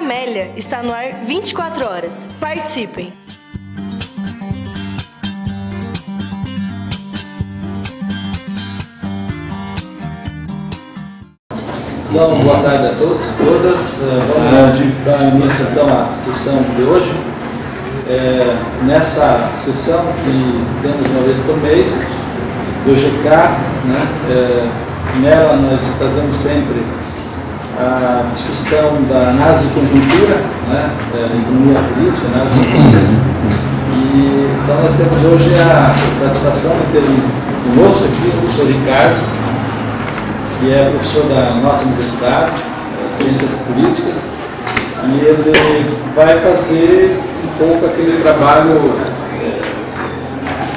Amélia está no ar 24 horas. Participem! Então, boa tarde a todos, todas. Vamos dar início então à sessão de hoje. Nessa sessão que temos uma vez por mês, do GK, nela nós trazemos sempre a discussão da análise de conjuntura, economia política, E então nós temos hoje a satisfação de ter conosco aqui o professor Ricardo, que é professor da nossa universidade, Ciências Políticas, e ele vai fazer um pouco aquele trabalho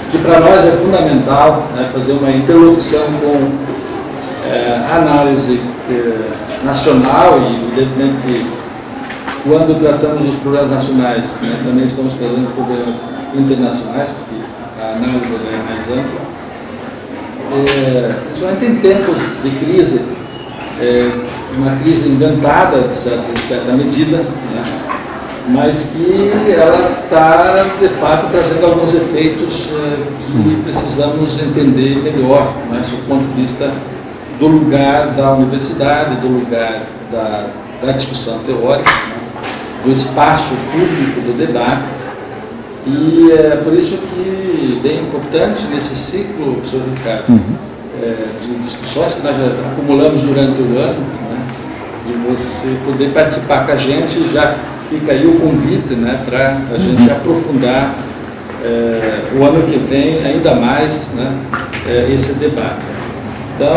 que para nós é fundamental, fazer uma interlocução com a análise nacional e, evidentemente, que quando tratamos dos problemas nacionais, também estamos tratando problemas internacionais, porque a análise é mais ampla. Principalmente em tempos de crise, uma crise inventada de certa medida, mas que ela está de fato trazendo alguns efeitos que precisamos entender melhor, sob o ponto de vista do lugar da universidade, do lugar da discussão teórica, do espaço público do debate. E é por isso que bem importante nesse ciclo, professor Ricardo, de discussões que nós já acumulamos durante o ano, de você poder participar com a gente, já fica aí o convite para a gente aprofundar o ano que vem ainda mais esse debate. Então,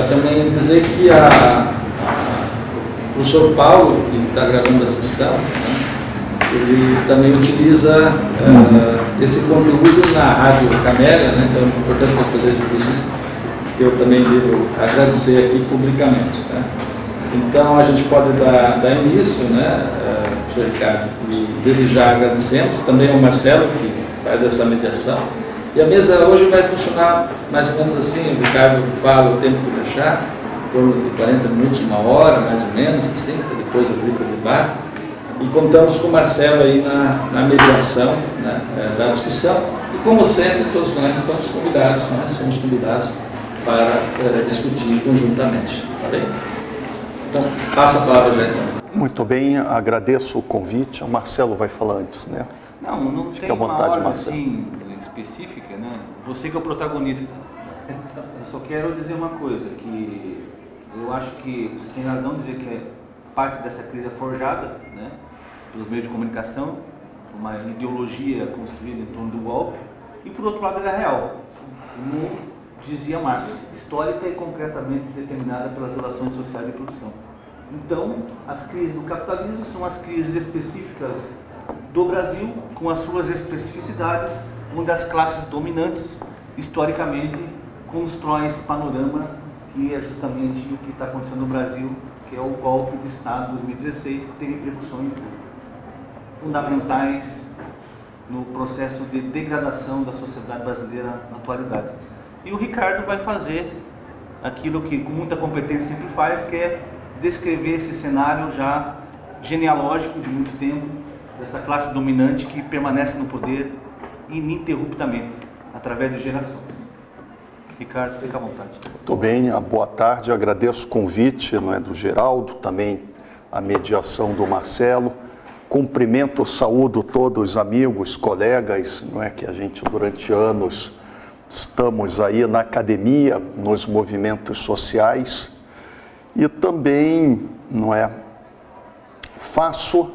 também dizer que o professor Paulo, que está gravando a sessão, ele também utiliza esse conteúdo na Rádio Camélia, então é importante fazer esse registro, que eu também devo agradecer aqui publicamente. Então a gente pode dar início, professor Ricardo, e desde já agradecemos também ao Marcelo, que faz essa mediação. E a mesa hoje vai funcionar mais ou menos assim: o Ricardo fala o tempo que deixar, em torno de 40 minutos, uma hora, mais ou menos, assim, para depois abrir para o debate. E contamos com o Marcelo aí na mediação da discussão. E como sempre, todos nós estamos convidados, somos convidados para discutir conjuntamente. Tá bem? Então, passa a palavra já então. Muito bem, agradeço o convite. O Marcelo vai falar antes, né? Não Fique tem à vontade, uma ordem Marcelo. específica, Você que é o protagonista. Eu só quero dizer uma coisa, que eu acho que você tem razão em dizer que parte dessa crise é forjada, pelos meios de comunicação, uma ideologia construída em torno do golpe, e por outro lado ela é real, como dizia Marx, histórica e concretamente determinada pelas relações sociais de produção. Então, as crises do capitalismo são as crises específicas do Brasil, com as suas especificidades, onde as classes dominantes, historicamente, constroem esse panorama que é justamente o que está acontecendo no Brasil, que é o golpe de Estado de 2016, que tem repercussões fundamentais no processo de degradação da sociedade brasileira na atualidade. E o Ricardo vai fazer aquilo que com muita competência sempre faz, que é descrever esse cenário já genealógico de muito tempo, dessa classe dominante que permanece no poder ininterruptamente, através de gerações. Ricardo, fica à vontade. Muito bem, boa tarde, agradeço o convite do Geraldo, também a mediação do Marcelo. Cumprimento, saúdo todos os amigos, colegas, que a gente durante anos estamos aí na academia, nos movimentos sociais, e também faço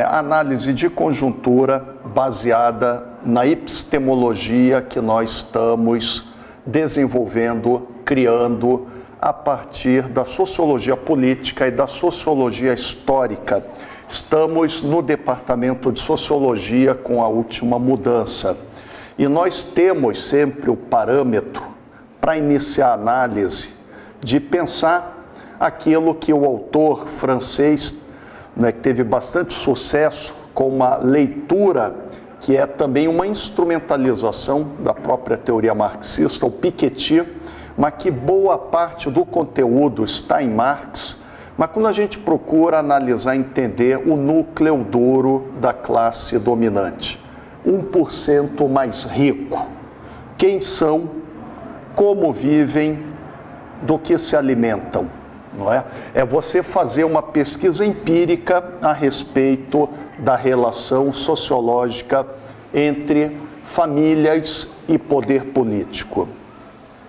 análise de conjuntura baseada na epistemologia que nós estamos desenvolvendo, criando a partir da sociologia política e da sociologia histórica. Estamos no departamento de sociologia com a última mudança. E nós temos sempre o parâmetro para iniciar a análise de pensar aquilo que o autor francês, que teve bastante sucesso com uma leitura que é também uma instrumentalização da própria teoria marxista, o Piketty, mas que boa parte do conteúdo está em Marx, Mas quando a gente procura analisar e entender o núcleo duro da classe dominante, 1% mais rico, quem são, como vivem, do que se alimentam, não é? É você fazer uma pesquisa empírica a respeito da relação sociológica entre famílias e poder político.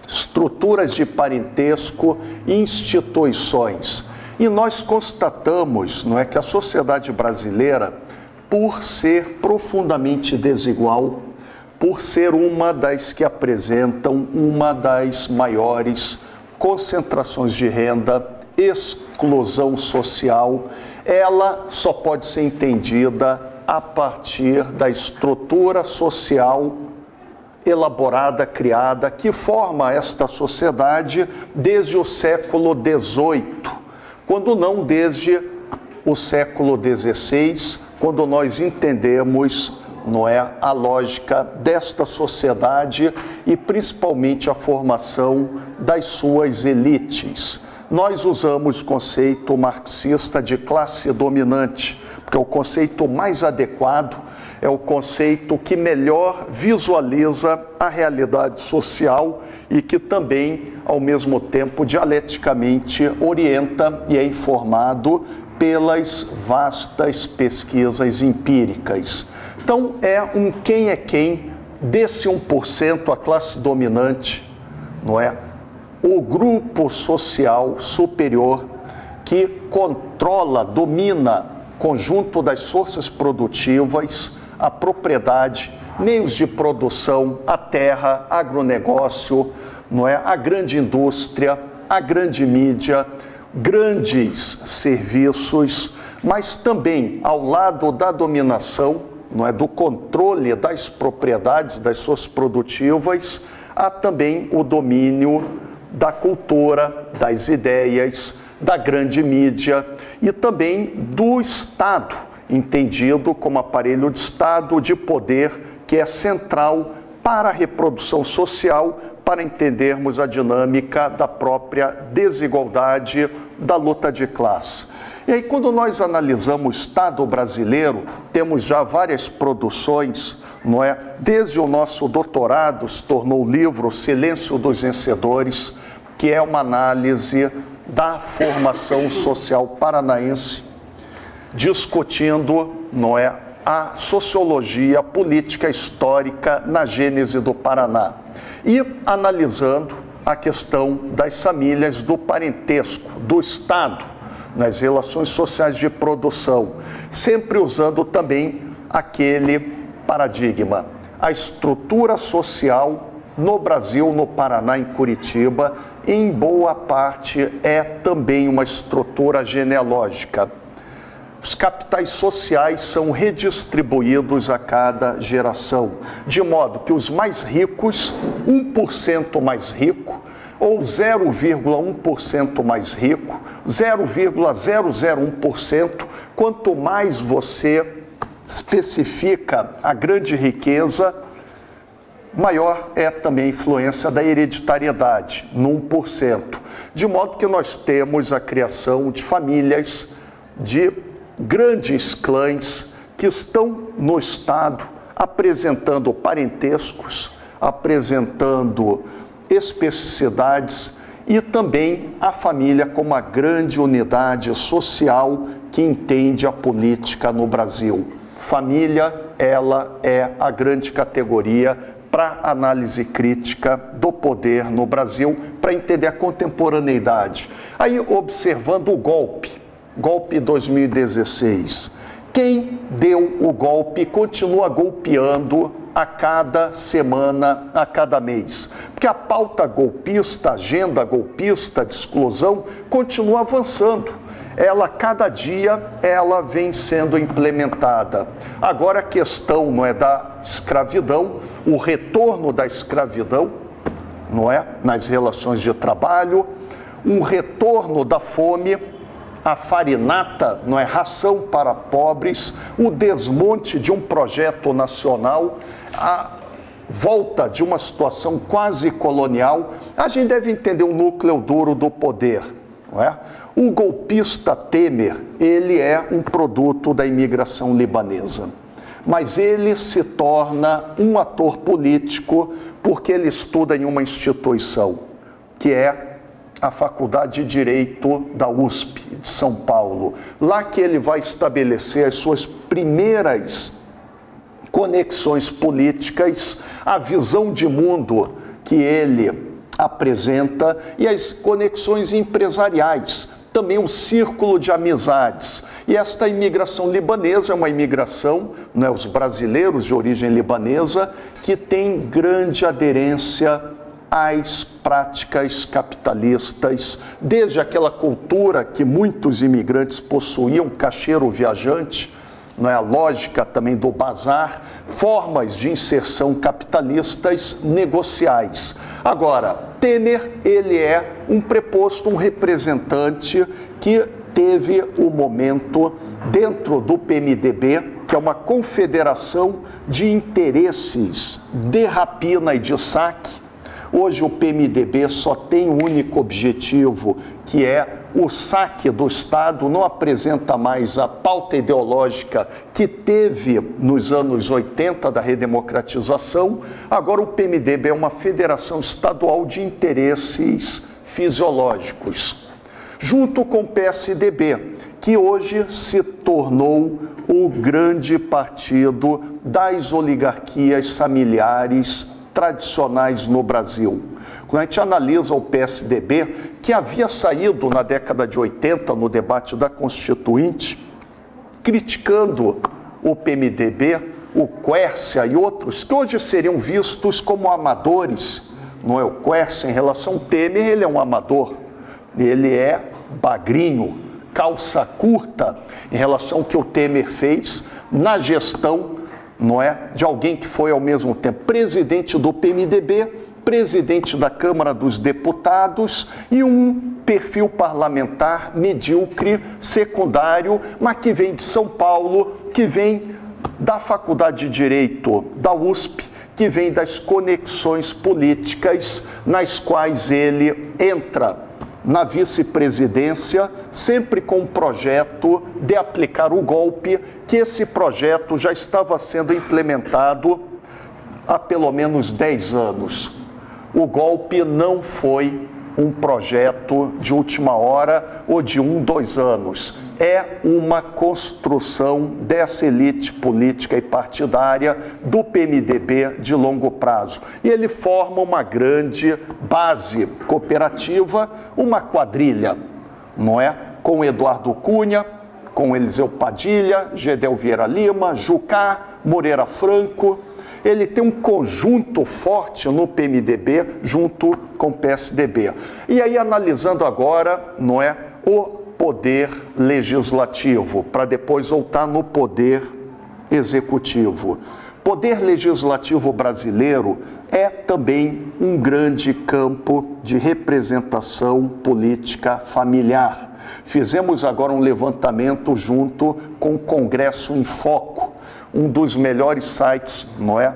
Estruturas de parentesco, instituições. E nós constatamos, não é, que a sociedade brasileira, por ser profundamente desigual, por ser uma das que apresentam uma das maiores concentrações de renda, exclusão social, ela só pode ser entendida a partir da estrutura social elaborada, criada, que forma esta sociedade desde o século XVIII, quando não desde o século XVI, quando nós entendemos, não é, a lógica desta sociedade e principalmente a formação das suas elites. Nós usamos o conceito marxista de classe dominante, porque é o conceito mais adequado, é o conceito que melhor visualiza a realidade social e que também, ao mesmo tempo, dialeticamente orienta e é informado pelas vastas pesquisas empíricas. Então, é um quem é quem desse 1%, a classe dominante, não é? O grupo social superior que controla, domina o conjunto das forças produtivas, a propriedade, meios de produção, a terra, agronegócio, não é? A grande indústria, a grande mídia, grandes serviços, mas também ao lado da dominação, não é, do controle das propriedades, das suas produtivas, há também o domínio da cultura, das ideias, da grande mídia e também do Estado, entendido como aparelho de Estado, de poder, que é central para a reprodução social, para entendermos a dinâmica da própria desigualdade, da luta de classe. E aí, quando nós analisamos o Estado brasileiro, temos já várias produções, não é? Desde o nosso doutorado, se tornou o livro Silêncio dos Vencedores, que é uma análise da formação social paranaense, discutindo, não é, a sociologia política histórica na gênese do Paraná e analisando a questão das famílias, do parentesco, do Estado, nas relações sociais de produção, sempre usando também aquele paradigma. A estrutura social no Brasil, no Paraná, em Curitiba, em boa parte é também uma estrutura genealógica. Os capitais sociais são redistribuídos a cada geração, de modo que os mais ricos, 1% mais rico, ou 0,1% mais rico, 0,001%, quanto mais você especifica a grande riqueza, maior é também a influência da hereditariedade, no 1%. De modo que nós temos a criação de famílias, de grandes clãs que estão no Estado apresentando parentescos, apresentando especificidades e também a família como a grande unidade social que entende a política no Brasil. Família, ela é a grande categoria para análise crítica do poder no Brasil, para entender a contemporaneidade. Aí, observando o golpe 2016, quem deu o golpe continua golpeando a cada semana, a cada mês. Porque a pauta golpista, a agenda golpista de exclusão continua avançando. Ela, cada dia, ela vem sendo implementada. Agora a questão não é da escravidão, o retorno da escravidão, não é? Nas relações de trabalho, um retorno da fome, a farinata, não é, ração para pobres, o desmonte de um projeto nacional, a volta de uma situação quase colonial. A gente deve entender o núcleo duro do poder, não é? O golpista Temer, ele é um produto da imigração libanesa, mas ele se torna um ator político porque ele estuda em uma instituição, que é a Faculdade de Direito da USP, de São Paulo. Lá que ele vai estabelecer as suas primeiras conexões políticas, a visão de mundo que ele apresenta e as conexões empresariais, também um círculo de amizades. E esta imigração libanesa é uma imigração, né, os brasileiros de origem libanesa, que tem grande aderência às práticas capitalistas, desde aquela cultura que muitos imigrantes possuíam, caixeiro viajante, não é, a lógica também do bazar, formas de inserção capitalistas negociais. Agora, Temer, ele é um preposto, um representante que teve o momento dentro do PMDB, que é uma confederação de interesses de rapina e de saque. Hoje o PMDB só tem um único objetivo, que é o saque do Estado, não apresenta mais a pauta ideológica que teve nos anos 80 da redemocratização. Agora o PMDB é uma federação estadual de interesses fisiológicos, junto com o PSDB, que hoje se tornou o grande partido das oligarquias familiares tradicionais no Brasil. Quando a gente analisa o PSDB, que havia saído na década de 80, no debate da Constituinte, criticando o PMDB, o Quércia e outros, que hoje seriam vistos como amadores, não é? O Quércia, em relação ao Temer, ele é um amador, ele é bagrinho, calça curta, em relação ao que o Temer fez na gestão, não é, de alguém que foi ao mesmo tempo presidente do PMDB, presidente da Câmara dos Deputados e um perfil parlamentar medíocre, secundário, mas que vem de São Paulo, que vem da Faculdade de Direito da USP, que vem das conexões políticas nas quais ele entra na vice-presidência, sempre com um projeto de aplicar o golpe, que esse projeto já estava sendo implementado há pelo menos 10 anos. O golpe não foi um projeto de última hora ou de 1, 2 anos. É uma construção dessa elite política e partidária do PMDB de longo prazo. E ele forma uma grande base cooperativa, uma quadrilha, não é? Com Eduardo Cunha, com Eliseu Padilha, Gedel Vieira Lima, Jucá, Moreira Franco. Ele tem um conjunto forte no PMDB junto com o PSDB. E aí, analisando agora, não é, o poder legislativo, para depois voltar no poder executivo. Poder legislativo brasileiro é também um grande campo de representação política familiar. Fizemos agora um levantamento junto com o Congresso em Foco, um dos melhores sites, não é,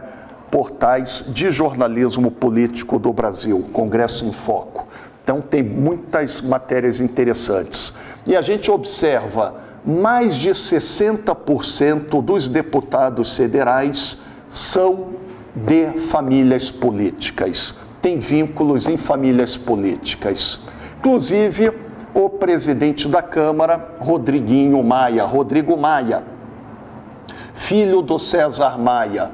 portais de jornalismo político do Brasil, Congresso em Foco. Então tem muitas matérias interessantes. E a gente observa, mais de 60% dos deputados federais são de famílias políticas, têm vínculos em famílias políticas. Inclusive, o presidente da Câmara, Rodrigo Maia, filho do César Maia.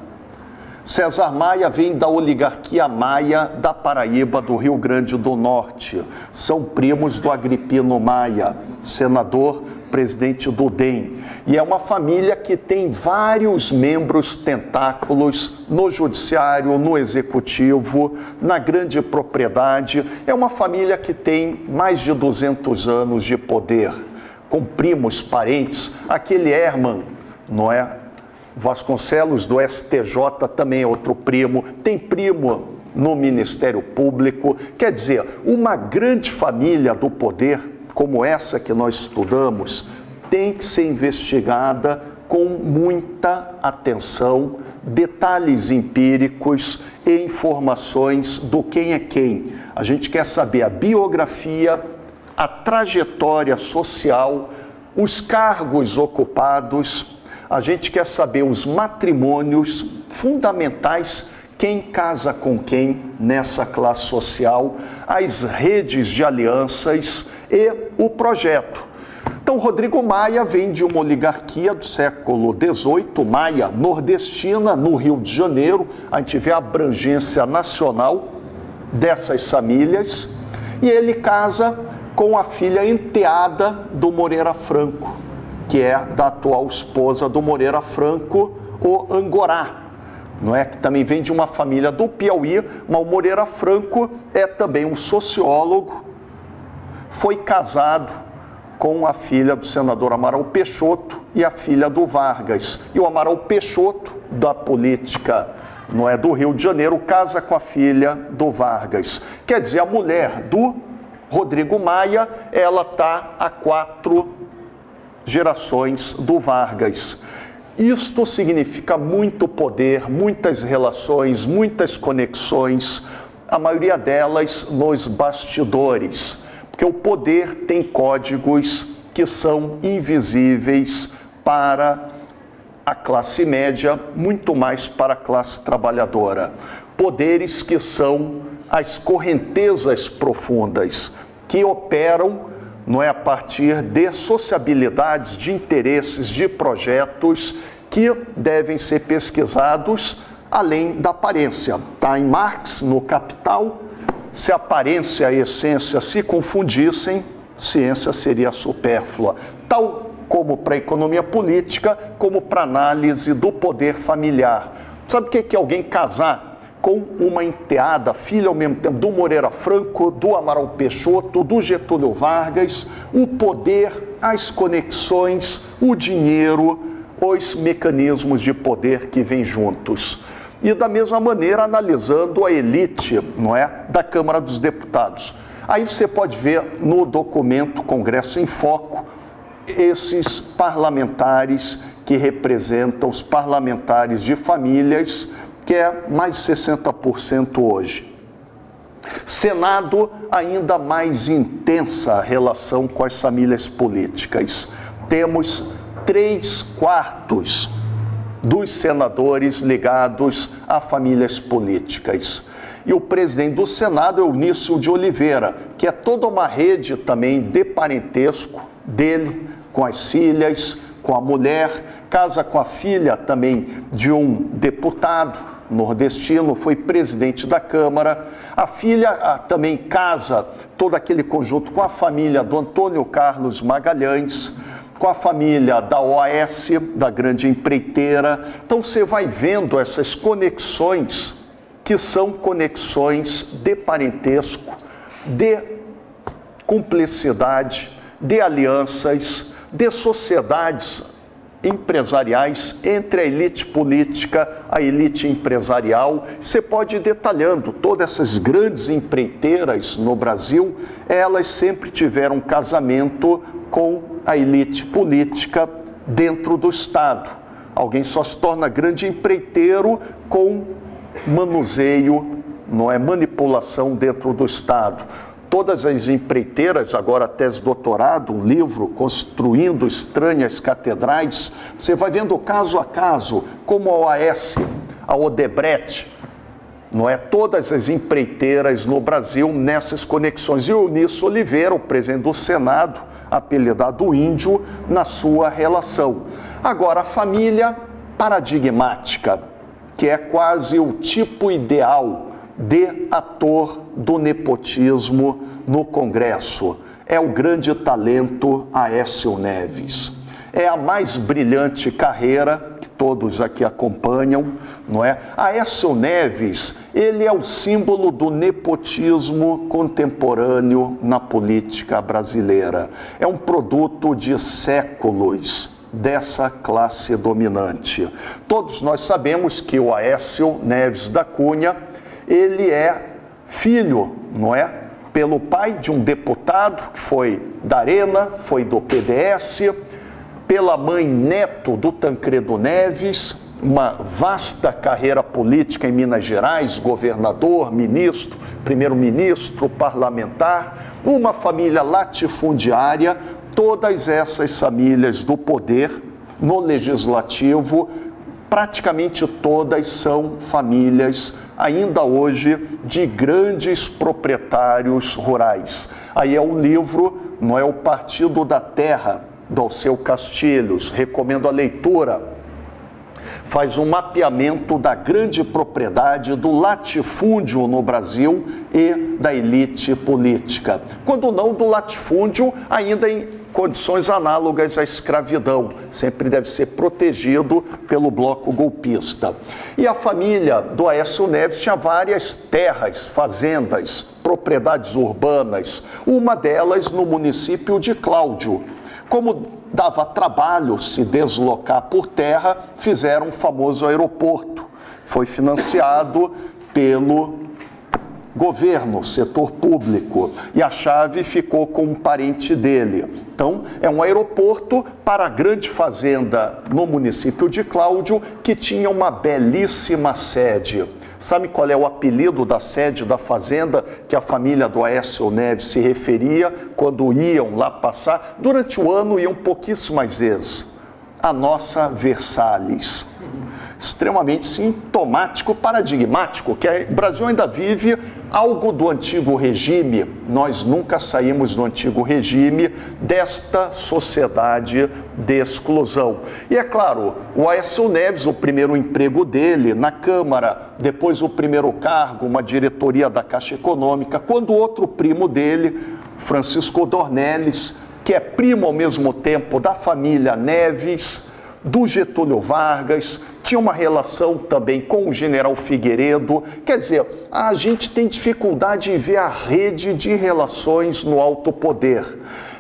César Maia vem da oligarquia Maia da Paraíba, do Rio Grande do Norte. São primos do Agripino Maia, senador, presidente do DEM. E é uma família que tem vários membros tentáculos no judiciário, no executivo, na grande propriedade. É uma família que tem mais de 200 anos de poder, com primos, parentes. Aquele Herman, não é? Vasconcelos, do STJ, também é outro primo, tem primo no Ministério Público. Quer dizer, uma grande família do poder, como essa que nós estudamos, tem que ser investigada com muita atenção, detalhes empíricos e informações do quem é quem. A gente quer saber a biografia, a trajetória social, os cargos ocupados, a gente quer saber os matrimônios fundamentais, quem casa com quem nessa classe social, as redes de alianças e o projeto. Então, Rodrigo Maia vem de uma oligarquia do século XVIII, Maia nordestina, no Rio de Janeiro. A gente vê a abrangência nacional dessas famílias. E ele casa com a filha enteada do Moreira Franco, que é da atual esposa do Moreira Franco, o Angorá, não é? Que também vem de uma família do Piauí, mas o Moreira Franco é também um sociólogo, foi casado com a filha do senador Amaral Peixoto e a filha do Vargas. E o Amaral Peixoto, da política, não é, do Rio de Janeiro, casa com a filha do Vargas. Quer dizer, a mulher do Rodrigo Maia, ela está há 4 gerações do Vargas. Isto significa muito poder, muitas relações, muitas conexões, a maioria delas nos bastidores, porque o poder tem códigos que são invisíveis para a classe média, muito mais para a classe trabalhadora. Poderes que são as correntezas profundas, que operam, não é, a partir de sociabilidades, de interesses, de projetos que devem ser pesquisados além da aparência. Está em Marx, no Capital. Se a aparência e a essência se confundissem, ciência seria supérflua. Tal como para a economia política, como para a análise do poder familiar. Sabe o que é alguém casar com uma enteada, filha ao mesmo tempo do Moreira Franco, do Amaral Peixoto, do Getúlio Vargas? O poder, as conexões, o dinheiro, os mecanismos de poder que vêm juntos. E da mesma maneira analisando a elite, não é, da Câmara dos Deputados. Aí você pode ver no documento Congresso em Foco esses parlamentares que representam os parlamentares de famílias, que é mais de 60% hoje. Senado, ainda mais intensa a relação com as famílias políticas. Temos 3/4 dos senadores ligados a famílias políticas. E o presidente do Senado é o Eunício de Oliveira, que é toda uma rede também de parentesco dele com as filhas, com a mulher, casa com a filha também de um deputado nordestino, foi presidente da Câmara. A filha também casa todo aquele conjunto com a família do Antônio Carlos Magalhães, com a família da OAS, da grande empreiteira. Então você vai vendo essas conexões, que são conexões de parentesco, de cumplicidade, de alianças, de sociedades empresariais entre a elite política, a elite empresarial. Você pode ir detalhando, todas essas grandes empreiteiras no Brasil, elas sempre tiveram um casamento com a elite política dentro do Estado. Alguém só se torna grande empreiteiro com manuseio, não é, manipulação dentro do Estado. Todas as empreiteiras, agora tese de doutorado, um livro, Construindo Estranhas Catedrais, você vai vendo caso a caso, como a OAS, a Odebrecht, não é? Todas as empreiteiras no Brasil nessas conexões. E o Eunício Oliveira, o presidente do Senado, apelidado Índio, na sua relação. Agora, a família paradigmática, que é quase o tipo ideal de ator do nepotismo no Congresso. É o grande talento Aécio Neves. É a mais brilhante carreira que todos aqui acompanham, não é? Aécio Neves, ele é o símbolo do nepotismo contemporâneo na política brasileira. É um produto de séculos dessa classe dominante. Todos nós sabemos que o Aécio Neves da Cunha, ele é filho, não é? Pelo pai de um deputado, que foi da Arena, foi do PDS, pela mãe neto do Tancredo Neves, uma vasta carreira política em Minas Gerais, governador, ministro, primeiro-ministro, parlamentar, uma família latifundiária, todas essas famílias do poder no legislativo, praticamente todas são famílias, ainda hoje, de grandes proprietários rurais. Aí é o livro, não é, O Partido da Terra, do Alceu Castilhos, recomendo a leitura. Faz um mapeamento da grande propriedade, do latifúndio no Brasil e da elite política. Quando não do latifúndio, ainda em condições análogas à escravidão. Sempre deve ser protegido pelo bloco golpista. E a família do Aécio Neves tinha várias terras, fazendas, propriedades urbanas. Uma delas no município de Cláudio. Como dava trabalho se deslocar por terra, fizeram o famoso aeroporto. Foi financiado pelo governo, setor público, e a chave ficou com um parente dele. Então, é um aeroporto para a grande fazenda no município de Cláudio, que tinha uma belíssima sede. Sabe qual é o apelido da sede da fazenda que a família do Aécio Neves se referia quando iam lá passar? Durante o ano iam pouquíssimas vezes. A nossa Versalhes. Extremamente sintomático, paradigmático, que o Brasil ainda vive algo do antigo regime. Nós nunca saímos do antigo regime, desta sociedade de exclusão. E é claro, o Aécio Neves, o primeiro emprego dele na Câmara, depois o primeiro cargo, uma diretoria da Caixa Econômica, quando outro primo dele, Francisco Dornelles, que é primo ao mesmo tempo da família Neves, do Getúlio Vargas, tinha uma relação também com o general Figueiredo. Quer dizer, a gente tem dificuldade em ver a rede de relações no alto poder.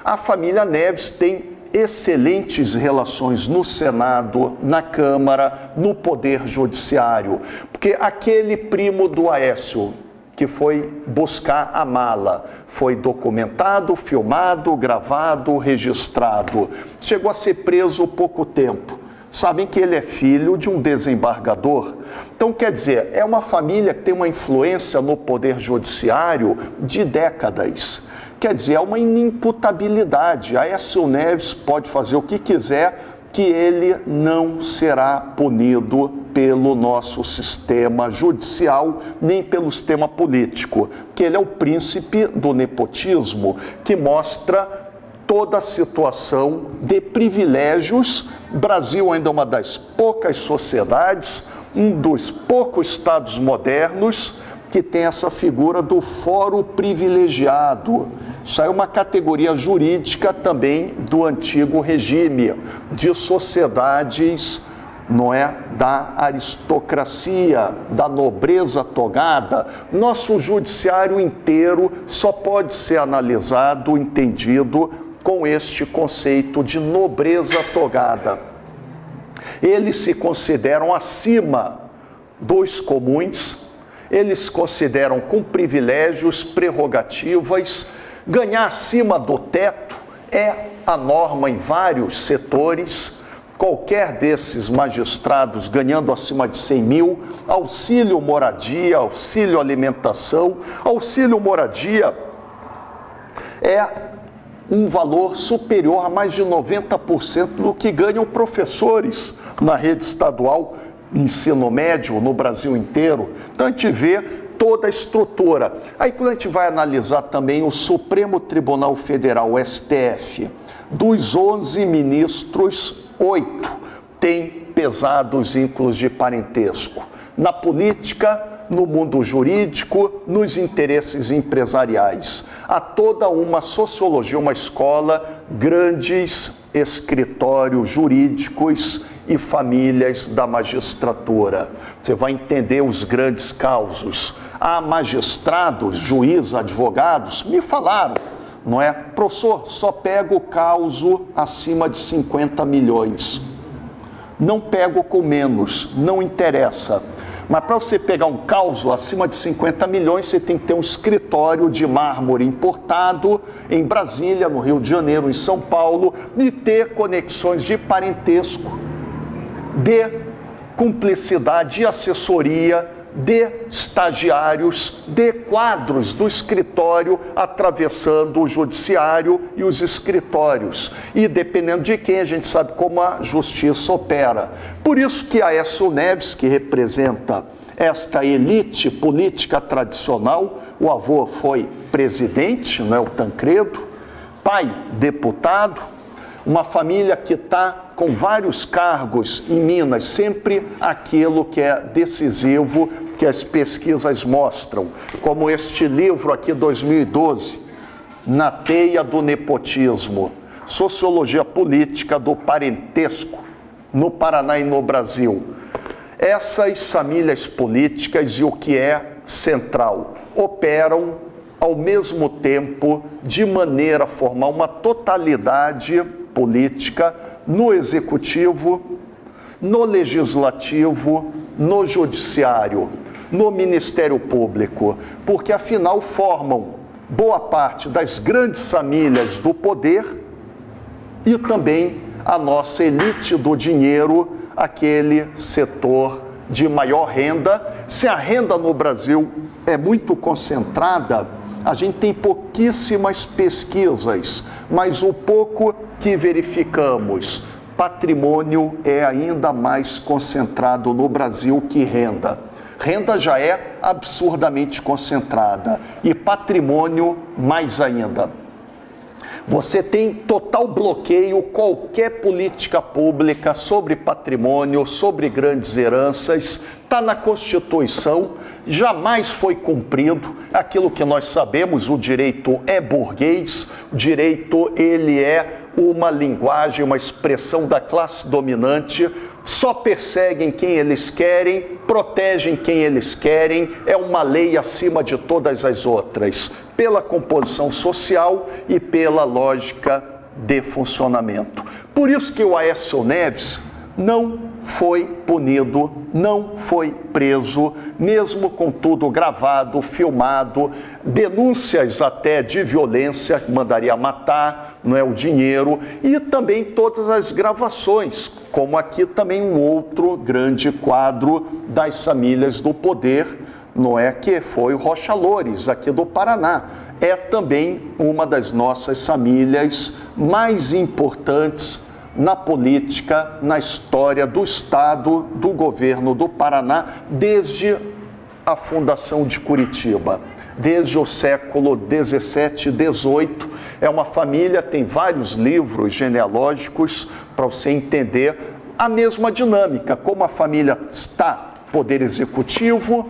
A família Neves tem excelentes relações no Senado, na Câmara, no Poder Judiciário. Porque aquele primo do Aécio, que foi buscar a mala, foi documentado, filmado, gravado, registrado. Chegou a ser preso pouco tempo. Sabem que ele é filho de um desembargador. Então, quer dizer, é uma família que tem uma influência no Poder Judiciário de décadas. Quer dizer, é uma inimputabilidade. Aécio Neves pode fazer o que quiser, que ele não será punido pelo nosso sistema judicial, nem pelo sistema político, que ele é o príncipe do nepotismo, que mostra toda a situação de privilégios. O Brasil ainda é uma das poucas sociedades, um dos poucos estados modernos que tem essa figura do fórum privilegiado. Isso é uma categoria jurídica também do antigo regime, de sociedades, não é, da aristocracia, da nobreza togada. Nosso judiciário inteiro só pode ser analisado, entendido com este conceito de nobreza togada. Eles se consideram acima dos comuns, eles se consideram com privilégios, prerrogativas. Ganhar acima do teto é a norma em vários setores. Qualquer desses magistrados ganhando acima de 100 mil, auxílio moradia, auxílio alimentação. Auxílio moradia é um valor superior a mais de 90% do que ganham professores na rede estadual, ensino médio no Brasil inteiro. Então a gente vê toda a estrutura. Aí quando a gente vai analisar também o Supremo Tribunal Federal, o STF, dos 11 ministros, 8 têm pesados vínculos de parentesco. Na política, no mundo jurídico, nos interesses empresariais. Há toda uma sociologia, uma escola, grandes escritórios jurídicos e famílias da magistratura. Você vai entender os grandes causos. Há magistrados, juízes, advogados, me falaram, não é? Professor, só pego o causo acima de 50 milhões. Não pego com menos, não interessa. Mas para você pegar um causo acima de 50 milhões, você tem que ter um escritório de mármore importado em Brasília, no Rio de Janeiro, em São Paulo, e ter conexões de parentesco de cumplicidade e assessoria de estagiários, de quadros do escritório atravessando o judiciário e os escritórios. E dependendo de quem, a gente sabe como a justiça opera. Por isso que Aécio Neves, que representa esta elite política tradicional, o avô foi presidente, né, o Tancredo, pai deputado, uma família que está com vários cargos em Minas, sempre aquilo que é decisivo, que as pesquisas mostram, como este livro aqui, 2012, Na Teia do Nepotismo, Sociologia Política do Parentesco, no Paraná e no Brasil. Essas famílias políticas e o que é central operam ao mesmo tempo de maneira a formar uma totalidade política no executivo, no legislativo, no judiciário, no Ministério Público, porque afinal formam boa parte das grandes famílias do poder e também a nossa elite do dinheiro, aquele setor de maior renda. Se a renda no Brasil é muito concentrada, a gente tem pouquíssimas pesquisas, mas o pouco que verificamos, patrimônio é ainda mais concentrado no Brasil que renda. Renda já é absurdamente concentrada e patrimônio mais ainda. Você tem total bloqueio, qualquer política pública sobre patrimônio, sobre grandes heranças, está na Constituição, jamais foi cumprido. Aquilo que nós sabemos, o direito é burguês, o direito ele é uma linguagem, uma expressão da classe dominante, só perseguem quem eles querem, protegem quem eles querem, é uma lei acima de todas as outras, pela composição social e pela lógica de funcionamento. Por isso que o Aécio Neves não foi punido, não foi preso, mesmo com tudo gravado, filmado, denúncias até de violência, que mandaria matar, não é, o dinheiro, e também todas as gravações, como aqui também um outro grande quadro das famílias do poder, não é, que foi o Rocha Loures, aqui do Paraná. É também uma das nossas famílias mais importantes na política, na história do Estado, do governo do Paraná, desde a fundação de Curitiba, desde o século 17, 18. É uma família, tem vários livros genealógicos para você entender a mesma dinâmica, como a família está no poder executivo,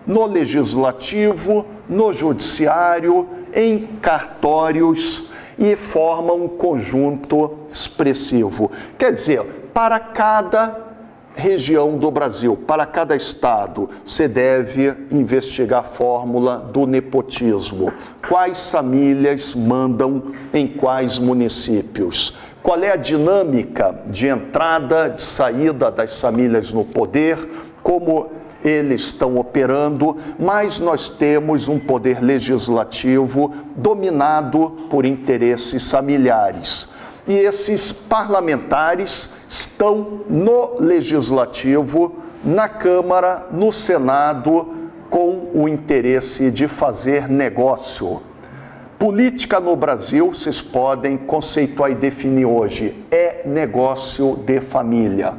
no legislativo, no judiciário, em cartórios, e forma um conjunto expressivo. Quer dizer, para cada região do Brasil, para cada estado, você deve investigar a fórmula do nepotismo. Quais famílias mandam em quais municípios? Qual é a dinâmica de entrada, de saída das famílias no poder? Como eles estão operando, mas nós temos um poder legislativo dominado por interesses familiares. E esses parlamentares estão no legislativo, na Câmara, no Senado, com o interesse de fazer negócio. Política no Brasil, vocês podem conceituar e definir hoje, é negócio de família.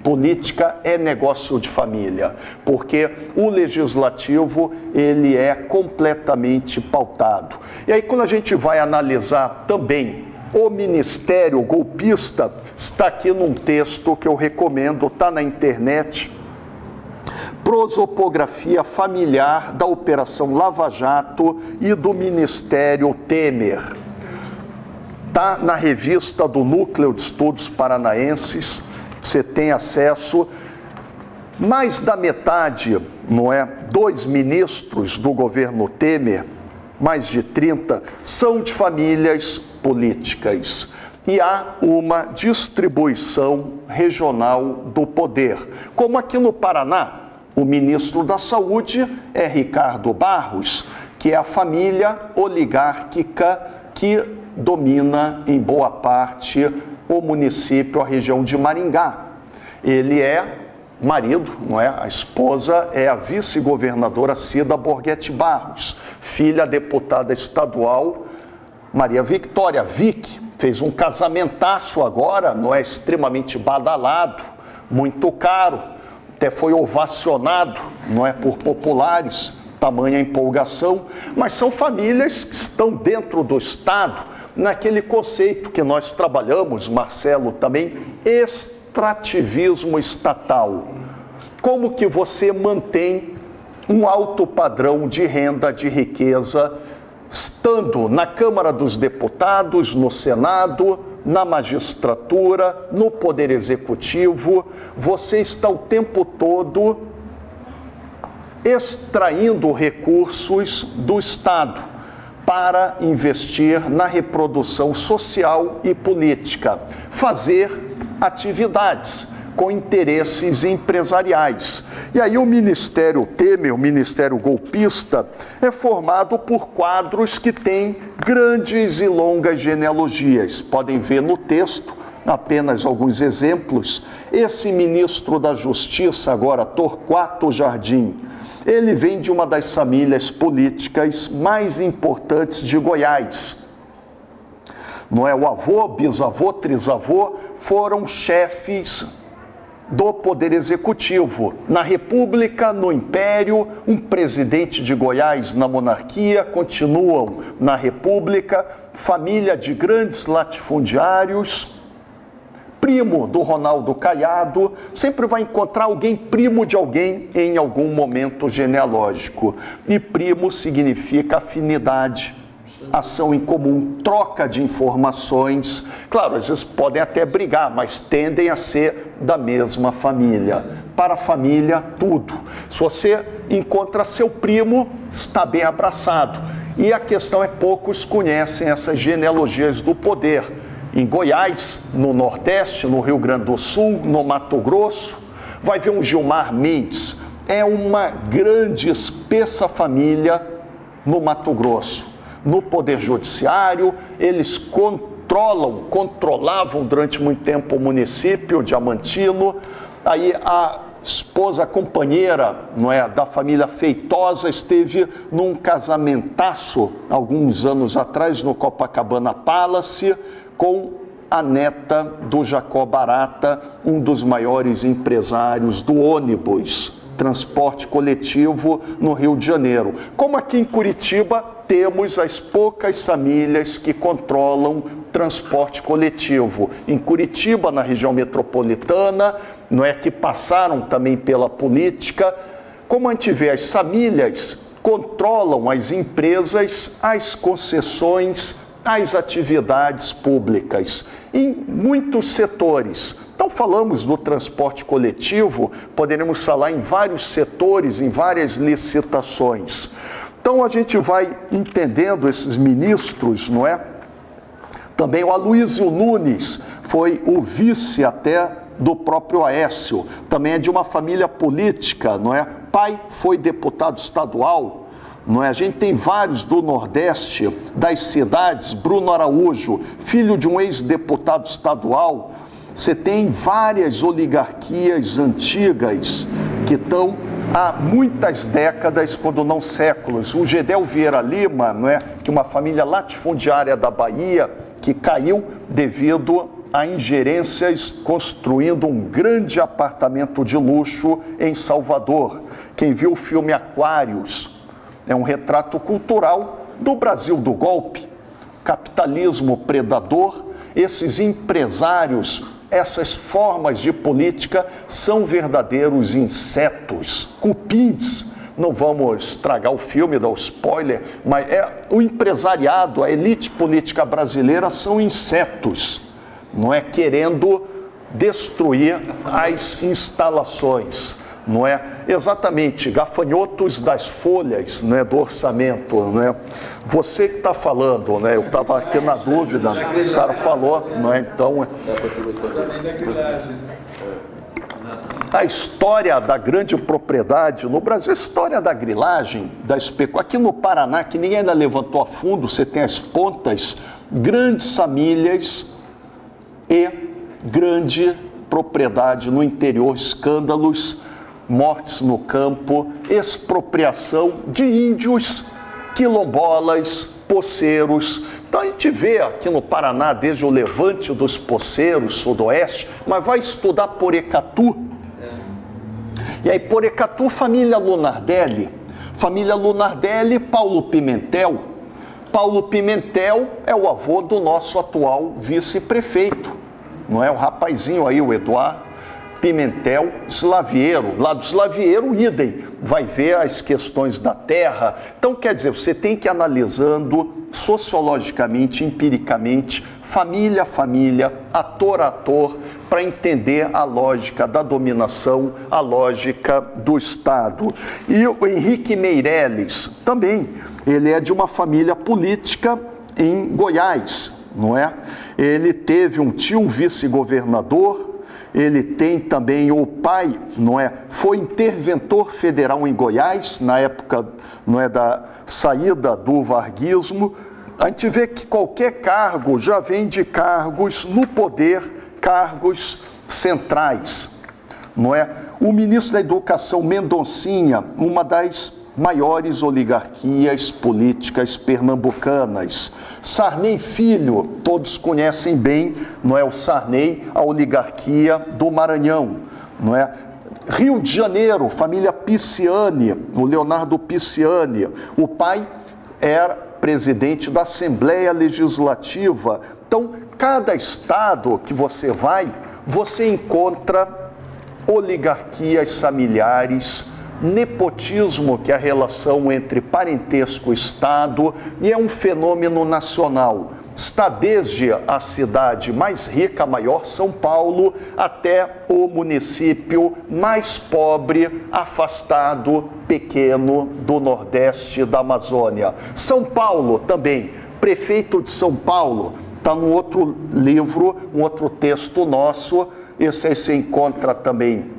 Política é negócio de família, porque o legislativo, ele é completamente pautado. E aí, quando a gente vai analisar também o ministério golpista, está aqui num texto que eu recomendo, está na internet, Prosopografia Familiar da Operação Lava Jato e do Ministério Temer. Está na revista do Núcleo de Estudos Paranaenses. Você tem acesso. Mais da metade, não é, dos ministros do governo Temer, mais de 30, são de famílias políticas. E há uma distribuição regional do poder. Como aqui no Paraná, o ministro da Saúde é Ricardo Barros, que é a família oligárquica que domina em boa parte o município, a região de Maringá. Ele é marido, não é? A esposa é a vice-governadora Cida Borghetti Barros, filha deputada estadual Maria Victória, Vic, fez um casamentaço agora, não é? Extremamente badalado, muito caro, até foi ovacionado, não é? Por populares, tamanha empolgação, mas são famílias que estão dentro do Estado, naquele conceito que nós trabalhamos, Marcelo, também, extrativismo estatal. Como que você mantém um alto padrão de renda, de riqueza, estando na Câmara dos Deputados, no Senado, na magistratura, no Poder Executivo? Você está o tempo todo extraindo recursos do Estado para investir na reprodução social e política, fazer atividades com interesses empresariais. E aí o Ministério Temer, o Ministério Golpista, é formado por quadros que têm grandes e longas genealogias. Podem ver no texto apenas alguns exemplos. Esse ministro da Justiça agora, Torquato Jardim, ele vem de uma das famílias políticas mais importantes de Goiás. Não é? O avô, bisavô, trisavô foram chefes do Poder Executivo. Na República, no Império, um presidente de Goiás na monarquia, continuam na República, família de grandes latifundiários, primo do Ronaldo Caiado, sempre vai encontrar alguém primo de alguém em algum momento genealógico. E primo significa afinidade, ação em comum, troca de informações. Claro, às vezes podem até brigar, mas tendem a ser da mesma família. Para a família, tudo. Se você encontra seu primo, está bem abraçado. E a questão é, poucos conhecem essas genealogias do poder. Em Goiás, no Nordeste, no Rio Grande do Sul, no Mato Grosso, vai ver um Gilmar Mendes. É uma grande, espessa família no Mato Grosso. No Poder Judiciário, eles controlavam durante muito tempo o município Diamantino. Aí a esposa, a companheira, não é, da família Feitosa, esteve num casamentaço, alguns anos atrás, no Copacabana Palace, com a neta do Jacó Barata, um dos maiores empresários do ônibus, transporte coletivo no Rio de Janeiro. Como aqui em Curitiba, temos as poucas famílias que controlam transporte coletivo. Em Curitiba, na região metropolitana, não é, que passaram também pela política. Como a gente vê, as famílias controlam as empresas, as concessões, as atividades públicas, em muitos setores. Então, falamos do transporte coletivo, poderemos falar em vários setores, em várias licitações. Então, a gente vai entendendo esses ministros, não é? Também o Aloysio Nunes foi o vice até do próprio Aécio, também é de uma família política, não é? Pai foi deputado estadual, não é? A gente tem vários do Nordeste, das cidades, Bruno Araújo, filho de um ex-deputado estadual. Você tem várias oligarquias antigas que estão há muitas décadas, quando não séculos. O Gedel Vieira Lima, não é? Que é uma família latifundiária da Bahia, que caiu devido a ingerências, construindo um grande apartamento de luxo em Salvador. Quem viu o filme Aquários, é um retrato cultural do Brasil do golpe, capitalismo predador. Esses empresários, essas formas de política são verdadeiros insetos, cupins. Não vamos estragar o filme, dar o spoiler, mas o empresariado, a elite política brasileira são insetos, não é? Querendo destruir as instalações. Não é? Exatamente, gafanhotos das folhas, né, do orçamento, né? Você que está falando, né? Eu estava aqui na dúvida, o cara falou, não é? Então, a história da grande propriedade no Brasil, a história da grilagem, da especulação, aqui no Paraná, que ninguém ainda levantou a fundo, você tem as pontas, grandes famílias e grande propriedade no interior, escândalos, mortes no campo, expropriação de índios, quilombolas, poceiros. Então a gente vê aqui no Paraná, desde o levante dos poceiros, sudoeste, mas vai estudar Porecatu. E aí Porecatu, família Lunardelli. Família Lunardelli, Paulo Pimentel. Paulo Pimentel é o avô do nosso atual vice-prefeito, não é? O rapazinho aí, o Eduardo Pimentel Slaviero. Lá do Slaviero, idem, vai ver as questões da terra. Então, quer dizer, você tem que ir analisando sociologicamente, empiricamente, família a família, ator a ator, para entender a lógica da dominação, a lógica do Estado. E o Henrique Meirelles também, ele é de uma família política em Goiás, não é? Ele teve um tio vice-governador, ele tem também o pai, não é? Foi interventor federal em Goiás, na época, não é, da saída do varguismo. A gente vê que qualquer cargo já vem de cargos no poder, cargos centrais, não é? O ministro da Educação, Mendoncinha, uma das maiores oligarquias políticas pernambucanas. Sarney Filho, todos conhecem bem, não é? O Sarney, a oligarquia do Maranhão, não é? Rio de Janeiro, família Pisciani, o Leonardo Pisciani. O pai era presidente da Assembleia Legislativa. Então, cada estado que você vai, você encontra oligarquias familiares, nepotismo, que é a relação entre parentesco e Estado, e é um fenômeno nacional. Está desde a cidade mais rica, maior, São Paulo, até o município mais pobre, afastado, pequeno, do Nordeste da Amazônia. São Paulo também, prefeito de São Paulo, está num outro livro, um outro texto nosso, esse aí você encontra também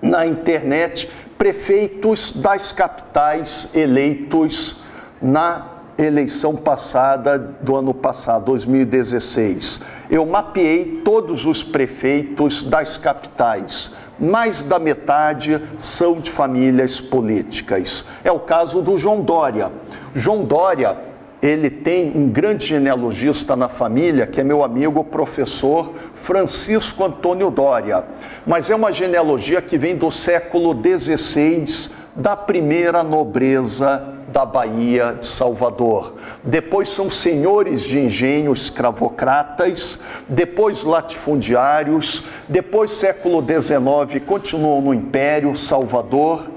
na internet, prefeitos das capitais eleitos na eleição passada, do ano passado, 2016. Eu mapeei todos os prefeitos das capitais. Mais da metade são de famílias políticas. É o caso do João Dória. João Dória, ele tem um grande genealogista na família, que é meu amigo, o professor Francisco Antônio Dória. Mas é uma genealogia que vem do século XVI, da primeira nobreza da Bahia de Salvador. Depois são senhores de engenho escravocratas, depois latifundiários, depois século XIX continuam no Império Salvador.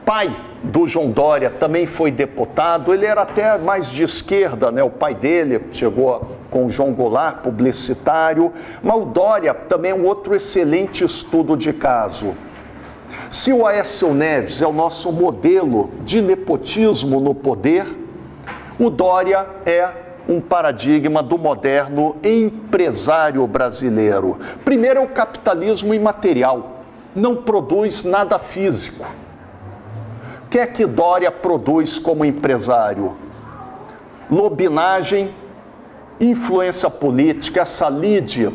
Pai do João Dória também foi deputado, ele era até mais de esquerda, né? O pai dele chegou com o João Goulart, publicitário, mas o Dória também é um outro excelente estudo de caso. Se o Aécio Neves é o nosso modelo de nepotismo no poder, o Dória é um paradigma do moderno empresário brasileiro. Primeiro é o capitalismo imaterial, não produz nada físico. O que é que Dória produz como empresário? Lobinagem, influência política, essa liga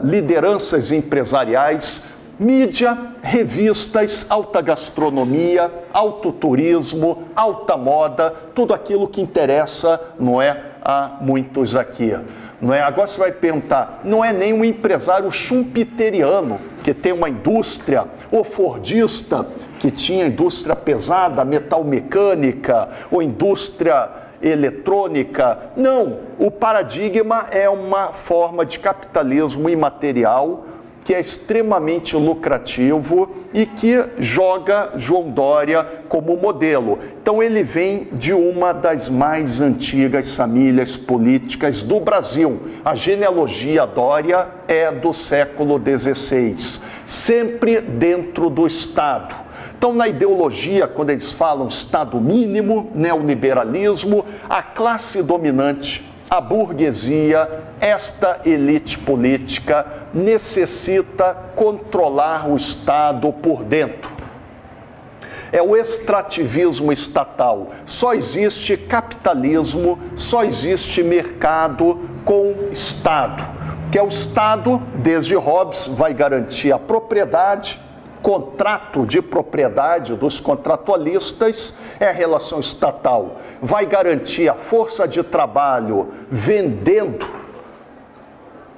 lideranças empresariais, mídia, revistas, alta gastronomia, alto turismo, alta moda, tudo aquilo que interessa, não é, a muitos aqui. Não é? Agora você vai perguntar, não é nem um empresário schumpeteriano, que tem uma indústria, ou fordista, que tinha indústria pesada, metalmecânica, ou indústria eletrônica. Não, o paradigma é uma forma de capitalismo imaterial, que é extremamente lucrativo e que joga João Dória como modelo. Então ele vem de uma das mais antigas famílias políticas do Brasil. A genealogia Dória é do século XVI, sempre dentro do Estado. Então, na ideologia, quando eles falam Estado mínimo, neoliberalismo, a classe dominante, a burguesia, esta elite política, necessita controlar o Estado por dentro. É o extrativismo estatal. Só existe capitalismo, só existe mercado com Estado. que é o Estado, desde Hobbes, vai garantir a propriedade, contrato de propriedade dos contratualistas é a relação estatal, vai garantir a força de trabalho vendendo,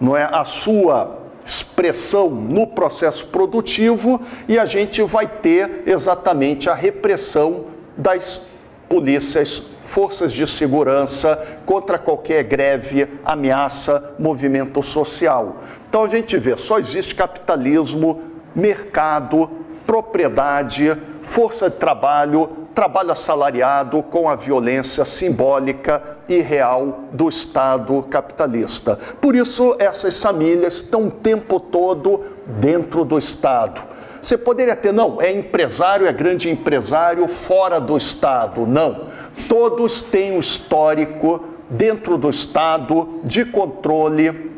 não é, a sua expressão no processo produtivo, e a gente vai ter exatamente a repressão das polícias, forças de segurança contra qualquer greve, ameaça, movimento social. Então a gente vê, só existe capitalismo, mercado, propriedade, força de trabalho, trabalho assalariado com a violência simbólica e real do Estado capitalista. Por isso essas famílias estão o tempo todo dentro do Estado. Você poderia ter, não, é empresário, é grande empresário fora do Estado. Não, todos têm um histórico dentro do Estado de controle,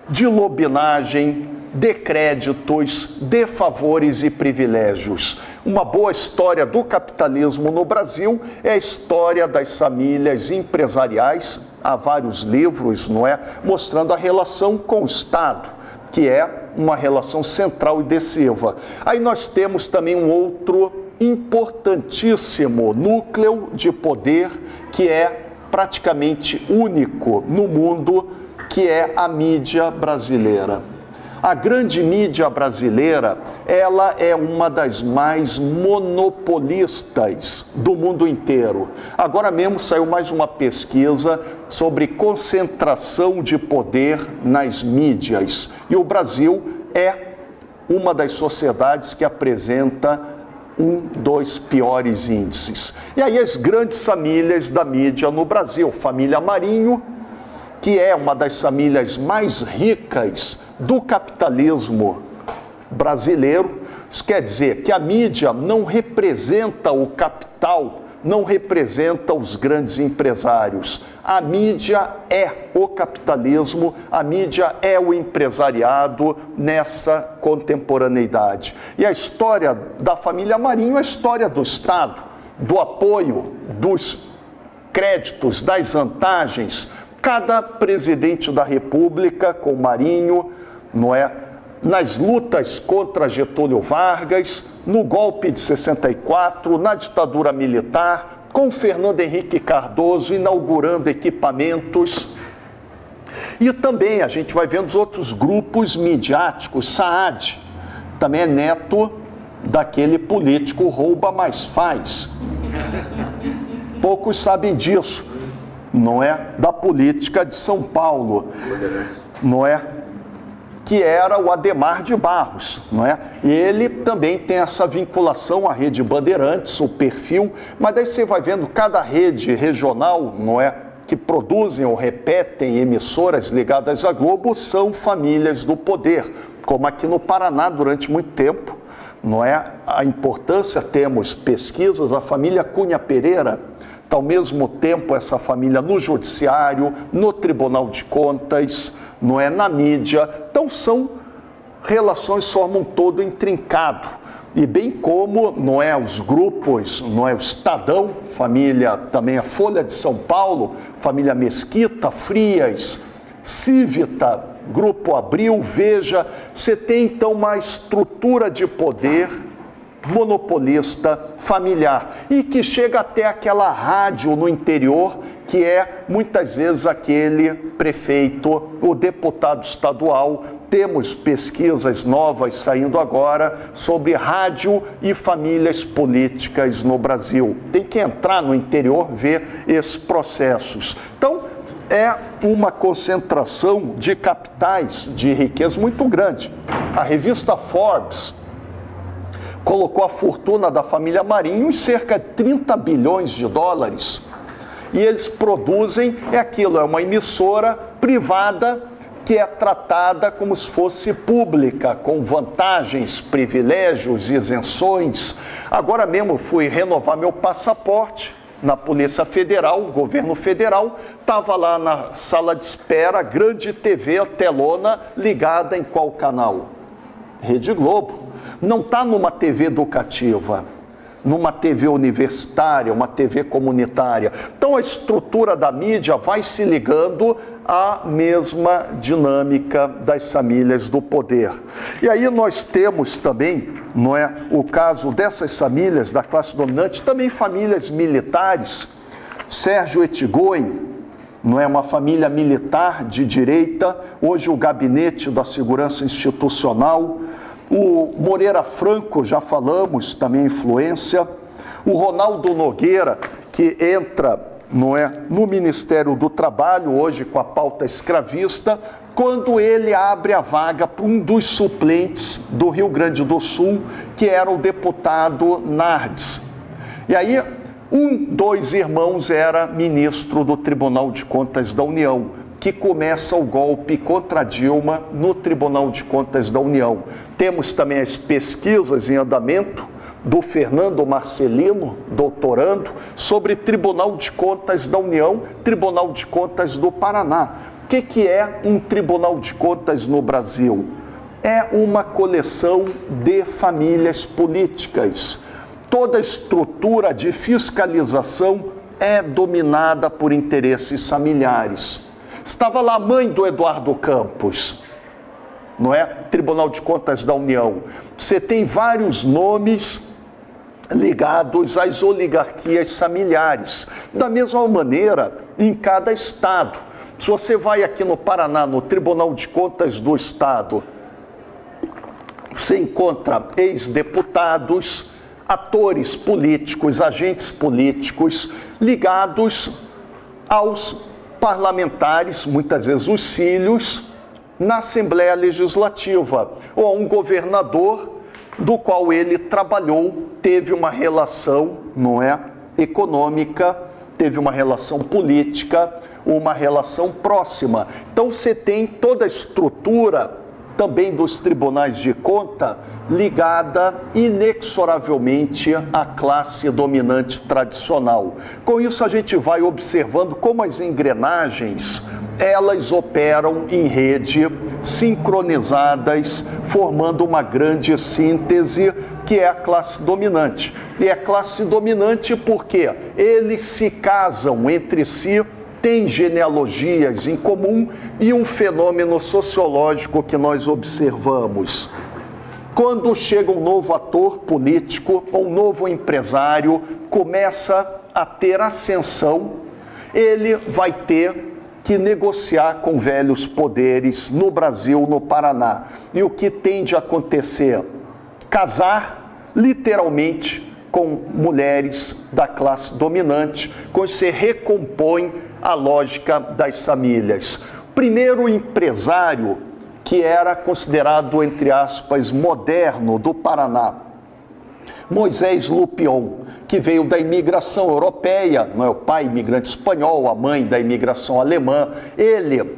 de lobinagem, de créditos, de favores e privilégios. Uma boa história do capitalismo no Brasil é a história das famílias empresariais. Há vários livros, não é, mostrando a relação com o Estado, que é uma relação central e decisiva. Aí nós temos também um outro importantíssimo núcleo de poder que é praticamente único no mundo, que é a mídia brasileira. A grande mídia brasileira, ela é uma das mais monopolistas do mundo inteiro. Agora mesmo saiu mais uma pesquisa sobre concentração de poder nas mídias. E o Brasil é uma das sociedades que apresenta um dos piores índices. E aí as grandes famílias da mídia no Brasil, família Marinho, que é uma das famílias mais ricas do capitalismo brasileiro. Isso quer dizer que a mídia não representa o capital, não representa os grandes empresários. A mídia é o capitalismo, a mídia é o empresariado nessa contemporaneidade. E a história da família Marinho é a história do Estado, do apoio, dos créditos, das vantagens. Cada presidente da República, com Marinho, não é, nas lutas contra Getúlio Vargas, no golpe de 64, na ditadura militar, com Fernando Henrique Cardoso inaugurando equipamentos. E também a gente vai vendo os outros grupos midiáticos. Saad também é neto daquele político rouba mais faz. Poucos sabem disso. Não é, da política de São Paulo, não é, que era o Adhemar de Barros, não é? E ele também tem essa vinculação à rede Bandeirantes, o perfil, mas daí você vai vendo cada rede regional, não é, que produzem ou repetem emissoras ligadas à Globo, são famílias do poder, como aqui no Paraná durante muito tempo, não é? A importância, temos pesquisas, a família Cunha Pereira, ao mesmo tempo essa família no judiciário, no Tribunal de Contas, não é, na mídia. Então são relações, formam um todo intrincado. E bem como, não é, os grupos, não é, o Estadão, família também a Folha de São Paulo, família Mesquita, Frias, Cívita, Grupo Abril, Veja, você tem então uma estrutura de poder monopolista, familiar, e que chega até aquela rádio no interior, que é muitas vezes aquele prefeito, o deputado estadual. Temos pesquisas novas saindo agora sobre rádio e famílias políticas no Brasil. Tem que entrar no interior, ver esses processos. Então, é uma concentração de capitais, de riqueza muito grande. A revista Forbes colocou a fortuna da família Marinho em cerca de 30 bilhões de dólares. E eles produzem, é uma emissora privada que é tratada como se fosse pública, com vantagens, privilégios, isenções. Agora mesmo fui renovar meu passaporte na Polícia Federal, o governo federal, estava lá na sala de espera, grande TV, telona, ligada em qual canal? Rede Globo. Não está numa TV educativa, numa TV universitária, uma TV comunitária. Então a estrutura da mídia vai se ligando à mesma dinâmica das famílias do poder. E aí nós temos também, não é, o caso dessas famílias da classe dominante, também famílias militares. Sérgio Ettigoin, não é, uma família militar de direita, hoje o Gabinete da Segurança Institucional. O Moreira Franco, já falamos, também influência. O Ronaldo Nogueira, que entra, não é, no Ministério do Trabalho, hoje com a pauta escravista, quando ele abre a vaga para um dos suplentes do Rio Grande do Sul, que era o deputado Nardes. E aí, dois irmãos era ministro do Tribunal de Contas da União, que começa o golpe contra Dilma no Tribunal de Contas da União. Temos também as pesquisas em andamento do Fernando Marcelino, doutorando, sobre Tribunal de Contas da União, Tribunal de Contas do Paraná. O que é um Tribunal de Contas no Brasil? É uma coleção de famílias políticas. Toda a estrutura de fiscalização é dominada por interesses familiares. Estava lá a mãe do Eduardo Campos, não é? Tribunal de Contas da União. Você tem vários nomes ligados às oligarquias familiares. Da mesma maneira, em cada estado. Se você vai aqui no Paraná, no Tribunal de Contas do Estado, você encontra ex-deputados, atores políticos, agentes políticos ligados aos parlamentares, muitas vezes os filhos, na Assembleia Legislativa, ou a um governador do qual ele trabalhou, teve uma relação, não é, econômica, teve uma relação política, uma relação próxima. Então você tem toda a estrutura também dos tribunais de conta ligada inexoravelmente à classe dominante tradicional. Com isso a gente vai observando como as engrenagens, elas operam em rede, sincronizadas, formando uma grande síntese que é a classe dominante. E é classe dominante porque eles se casam entre si, têm genealogias em comum e um fenômeno sociológico que nós observamos. Quando chega um novo ator político, ou um novo empresário, começa a ter ascensão, ele vai ter que negociar com velhos poderes no Brasil, no Paraná. E o que tende a acontecer? Casar, literalmente, com mulheres da classe dominante, quando se recompõe a lógica das famílias. Primeiro empresário que era considerado, entre aspas, moderno do Paraná, Moisés Lupion, que veio da imigração europeia, não é, o pai imigrante espanhol, a mãe da imigração alemã. Ele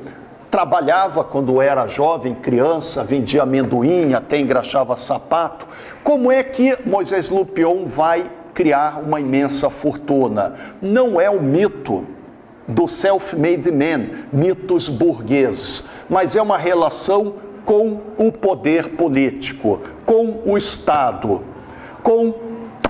trabalhava quando era jovem, criança, vendia amendoim, até engraxava sapato. Como é que Moisés Lupion vai criar uma imensa fortuna? Não é um mito do self-made man, mitos burgueses, mas é uma relação com o poder político, com o Estado, com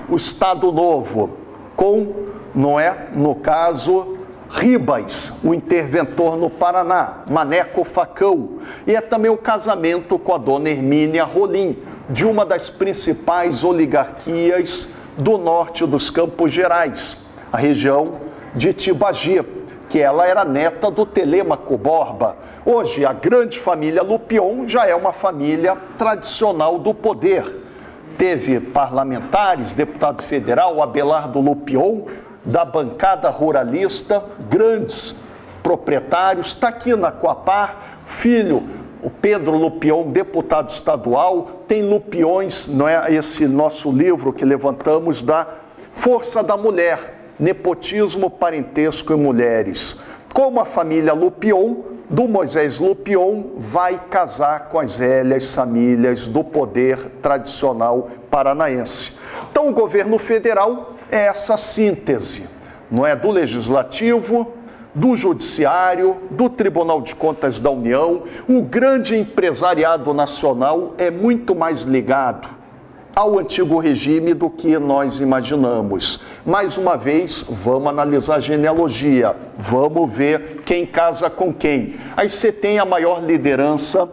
o Estado Novo, com, não é, no caso, Ribas, o interventor no Paraná, Maneco Facão, e é também o casamento com a dona Hermínia Rolim, de uma das principais oligarquias do norte dos Campos Gerais, a região de Tibagi, que ela era neta do Telêmaco Borba. Hoje, a grande família Lupion já é uma família tradicional do poder. Teve parlamentares, deputado federal, Abelardo Lupion, da bancada ruralista, grandes proprietários. Está aqui na Coapar, filho, o Pedro Lupion, deputado estadual. Tem Lupiões, não é, esse nosso livro que levantamos, da Força da Mulher, nepotismo, parentesco e mulheres. Como a família Lupion, do Moisés Lupion, vai casar com as velhas famílias do poder tradicional paranaense. Então o governo federal é essa síntese, não é, do legislativo, do judiciário, do Tribunal de Contas da União. O grande empresariado nacional é muito mais ligado ao antigo regime do que nós imaginamos. Mais uma vez, vamos analisar a genealogia, vamos ver quem casa com quem. Aí você tem a maior liderança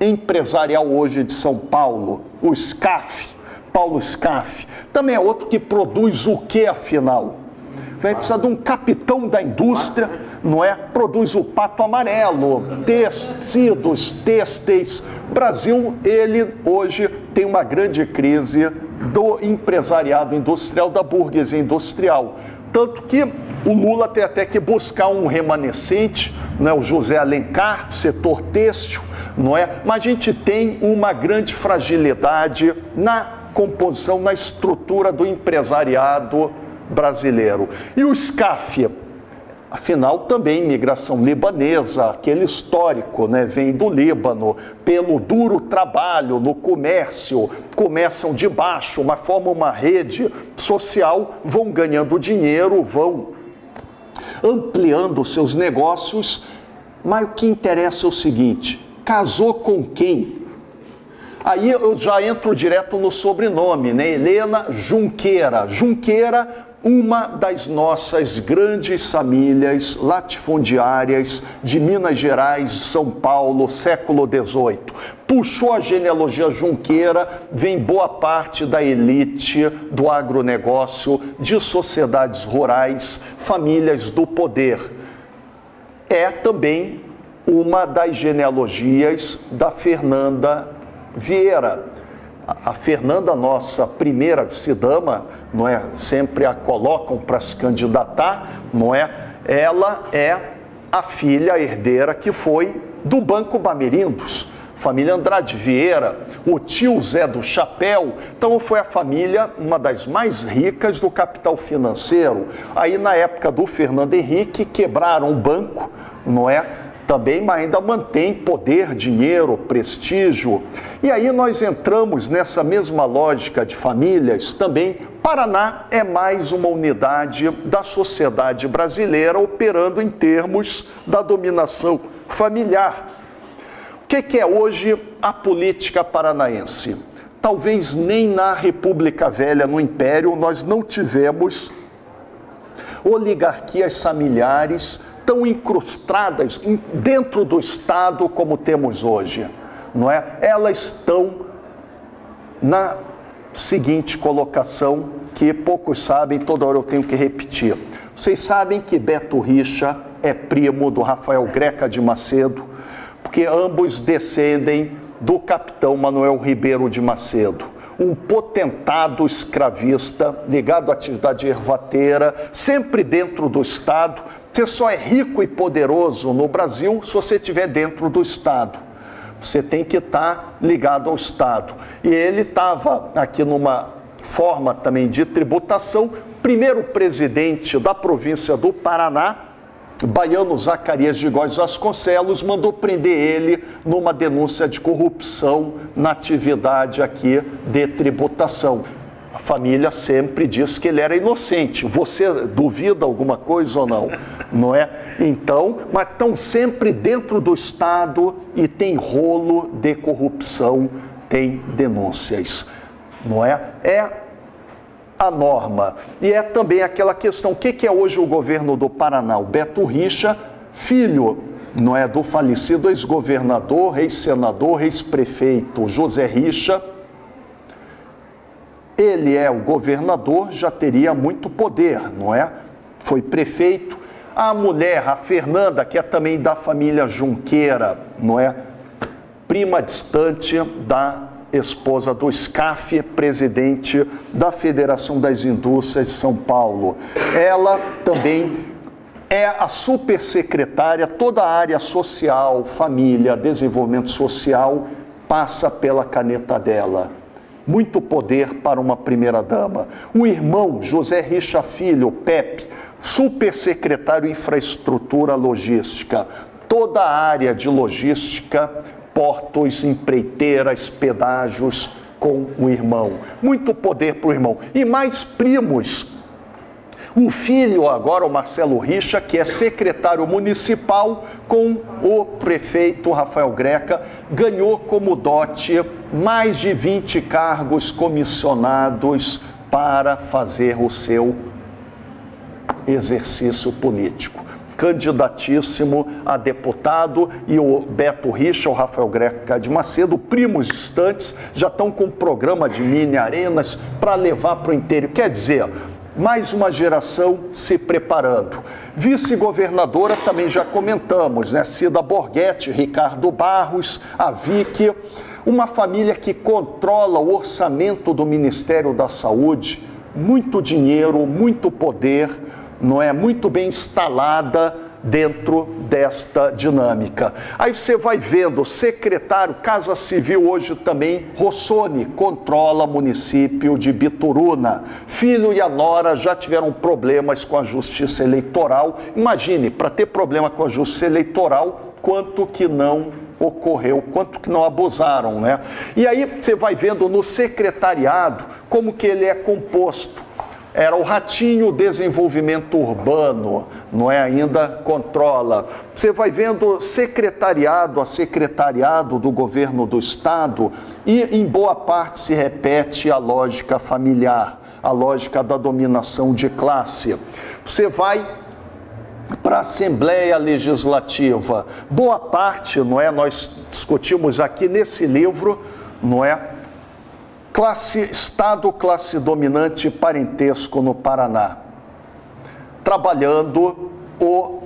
empresarial hoje de São Paulo, o Scaff, Paulo Scaff. Também é outro que produz o que, afinal? Vai precisar de um capitão da indústria, não é? Produz o pato amarelo, tecidos, têxteis. O Brasil, ele hoje tem uma grande crise do empresariado industrial, da burguesia industrial. Tanto que o Lula tem até que buscar um remanescente, né? O José Alencar, setor têxtil, não é? Mas a gente tem uma grande fragilidade na composição, na estrutura do empresariado brasileiro. E o Scaff, afinal, também imigração libanesa, aquele histórico, né? Vem do Líbano, pelo duro trabalho no comércio, começam de baixo, mas formam uma rede social, vão ganhando dinheiro, vão ampliando seus negócios, mas o que interessa é o seguinte: casou com quem? Aí eu já entro direto no sobrenome, né? Helena Junqueira. Junqueira, uma das nossas grandes famílias latifundiárias de Minas Gerais, São Paulo, século XVIII. Puxou a genealogia Junqueira, vem boa parte da elite do agronegócio, de sociedades rurais, famílias do poder. É também uma das genealogias da Fernanda Vieira. A Fernanda, nossa primeira vice-dama, não é? Sempre a colocam para se candidatar, não é? Ela é a filha herdeira que foi do Banco Bamerindos, família Andrade Vieira, o tio Zé do Chapéu. Então foi a família, uma das mais ricas do capital financeiro. Aí na época do Fernando Henrique quebraram o banco, não é? Também, mas ainda mantém poder, dinheiro, prestígio. E aí nós entramos nessa mesma lógica de famílias também. Paraná é mais uma unidade da sociedade brasileira operando em termos da dominação familiar. O que é hoje a política paranaense? Talvez nem na República Velha, no Império, nós não tivemos oligarquias familiares tão incrustadas dentro do Estado como temos hoje, não é? Elas estão na seguinte colocação, que poucos sabem, toda hora eu tenho que repetir. Vocês sabem que Beto Richa é primo do Rafael Greca de Macedo, porque ambos descendem do capitão Manuel Ribeiro de Macedo, um potentado escravista ligado à atividade ervateira, sempre dentro do Estado. Você só é rico e poderoso no Brasil se você estiver dentro do Estado. Você tem que estar ligado ao Estado. E ele estava aqui numa forma também de tributação. Primeiro presidente da província do Paraná, baiano Zacarias de Góes Vasconcelos, mandou prender ele numa denúncia de corrupção na atividade aqui de tributação. A família sempre diz que ele era inocente. Você duvida alguma coisa ou não? Não é? Então, mas estão sempre dentro do Estado e tem rolo de corrupção, tem denúncias. Não é? É a norma. E é também aquela questão, o que é hoje o governo do Paraná? O Beto Richa, filho, não é, do falecido ex-governador, ex-senador, ex-prefeito José Richa. Ele é o governador, já teria muito poder, não é? Foi prefeito. A mulher, a Fernanda, que é também da família Junqueira, não é? Prima distante da esposa do Scaff, presidente da Federação das Indústrias de São Paulo. Ela também é a supersecretária, toda a área social, família, desenvolvimento social, passa pela caneta dela. Muito poder para uma primeira-dama. O irmão José Richa Filho, Pepe, supersecretário de Infraestrutura Logística. Toda a área de logística, portos, empreiteiras, pedágios com o irmão. Muito poder para o irmão. E mais primos. O filho agora, o Marcelo Richa, que é secretário municipal com o prefeito Rafael Greca, ganhou como dote mais de 20 cargos comissionados para fazer o seu exercício político. Candidatíssimo a deputado, e o Beto Richa, o Rafael Greca de Macedo, primos distantes, já estão com um programa de mini arenas para levar para o interior. Quer dizer, mais uma geração se preparando. Vice-governadora também já comentamos, né? Cida Borghetti, Ricardo Barros, a Vicky, uma família que controla o orçamento do Ministério da Saúde, muito dinheiro, muito poder, não é? Muito bem instalada dentro desta dinâmica. Aí você vai vendo, secretário, Casa Civil hoje também, Rossoni, controla o município de Bituruna. Filho e a nora já tiveram problemas com a Justiça Eleitoral. Imagine, para ter problema com a Justiça Eleitoral, quanto que não ocorreu, quanto que não abusaram, né? E aí você vai vendo no secretariado como que ele é composto. Era o Ratinho Desenvolvimento Urbano, não é? Ainda controla. Você vai vendo secretariado a secretariado do governo do estado e em boa parte se repete a lógica familiar, a lógica da dominação de classe. Você vai para a Assembleia Legislativa. Boa parte, não é? Nós discutimos aqui nesse livro, não é? Estado, classe dominante e parentesco no Paraná, trabalhando o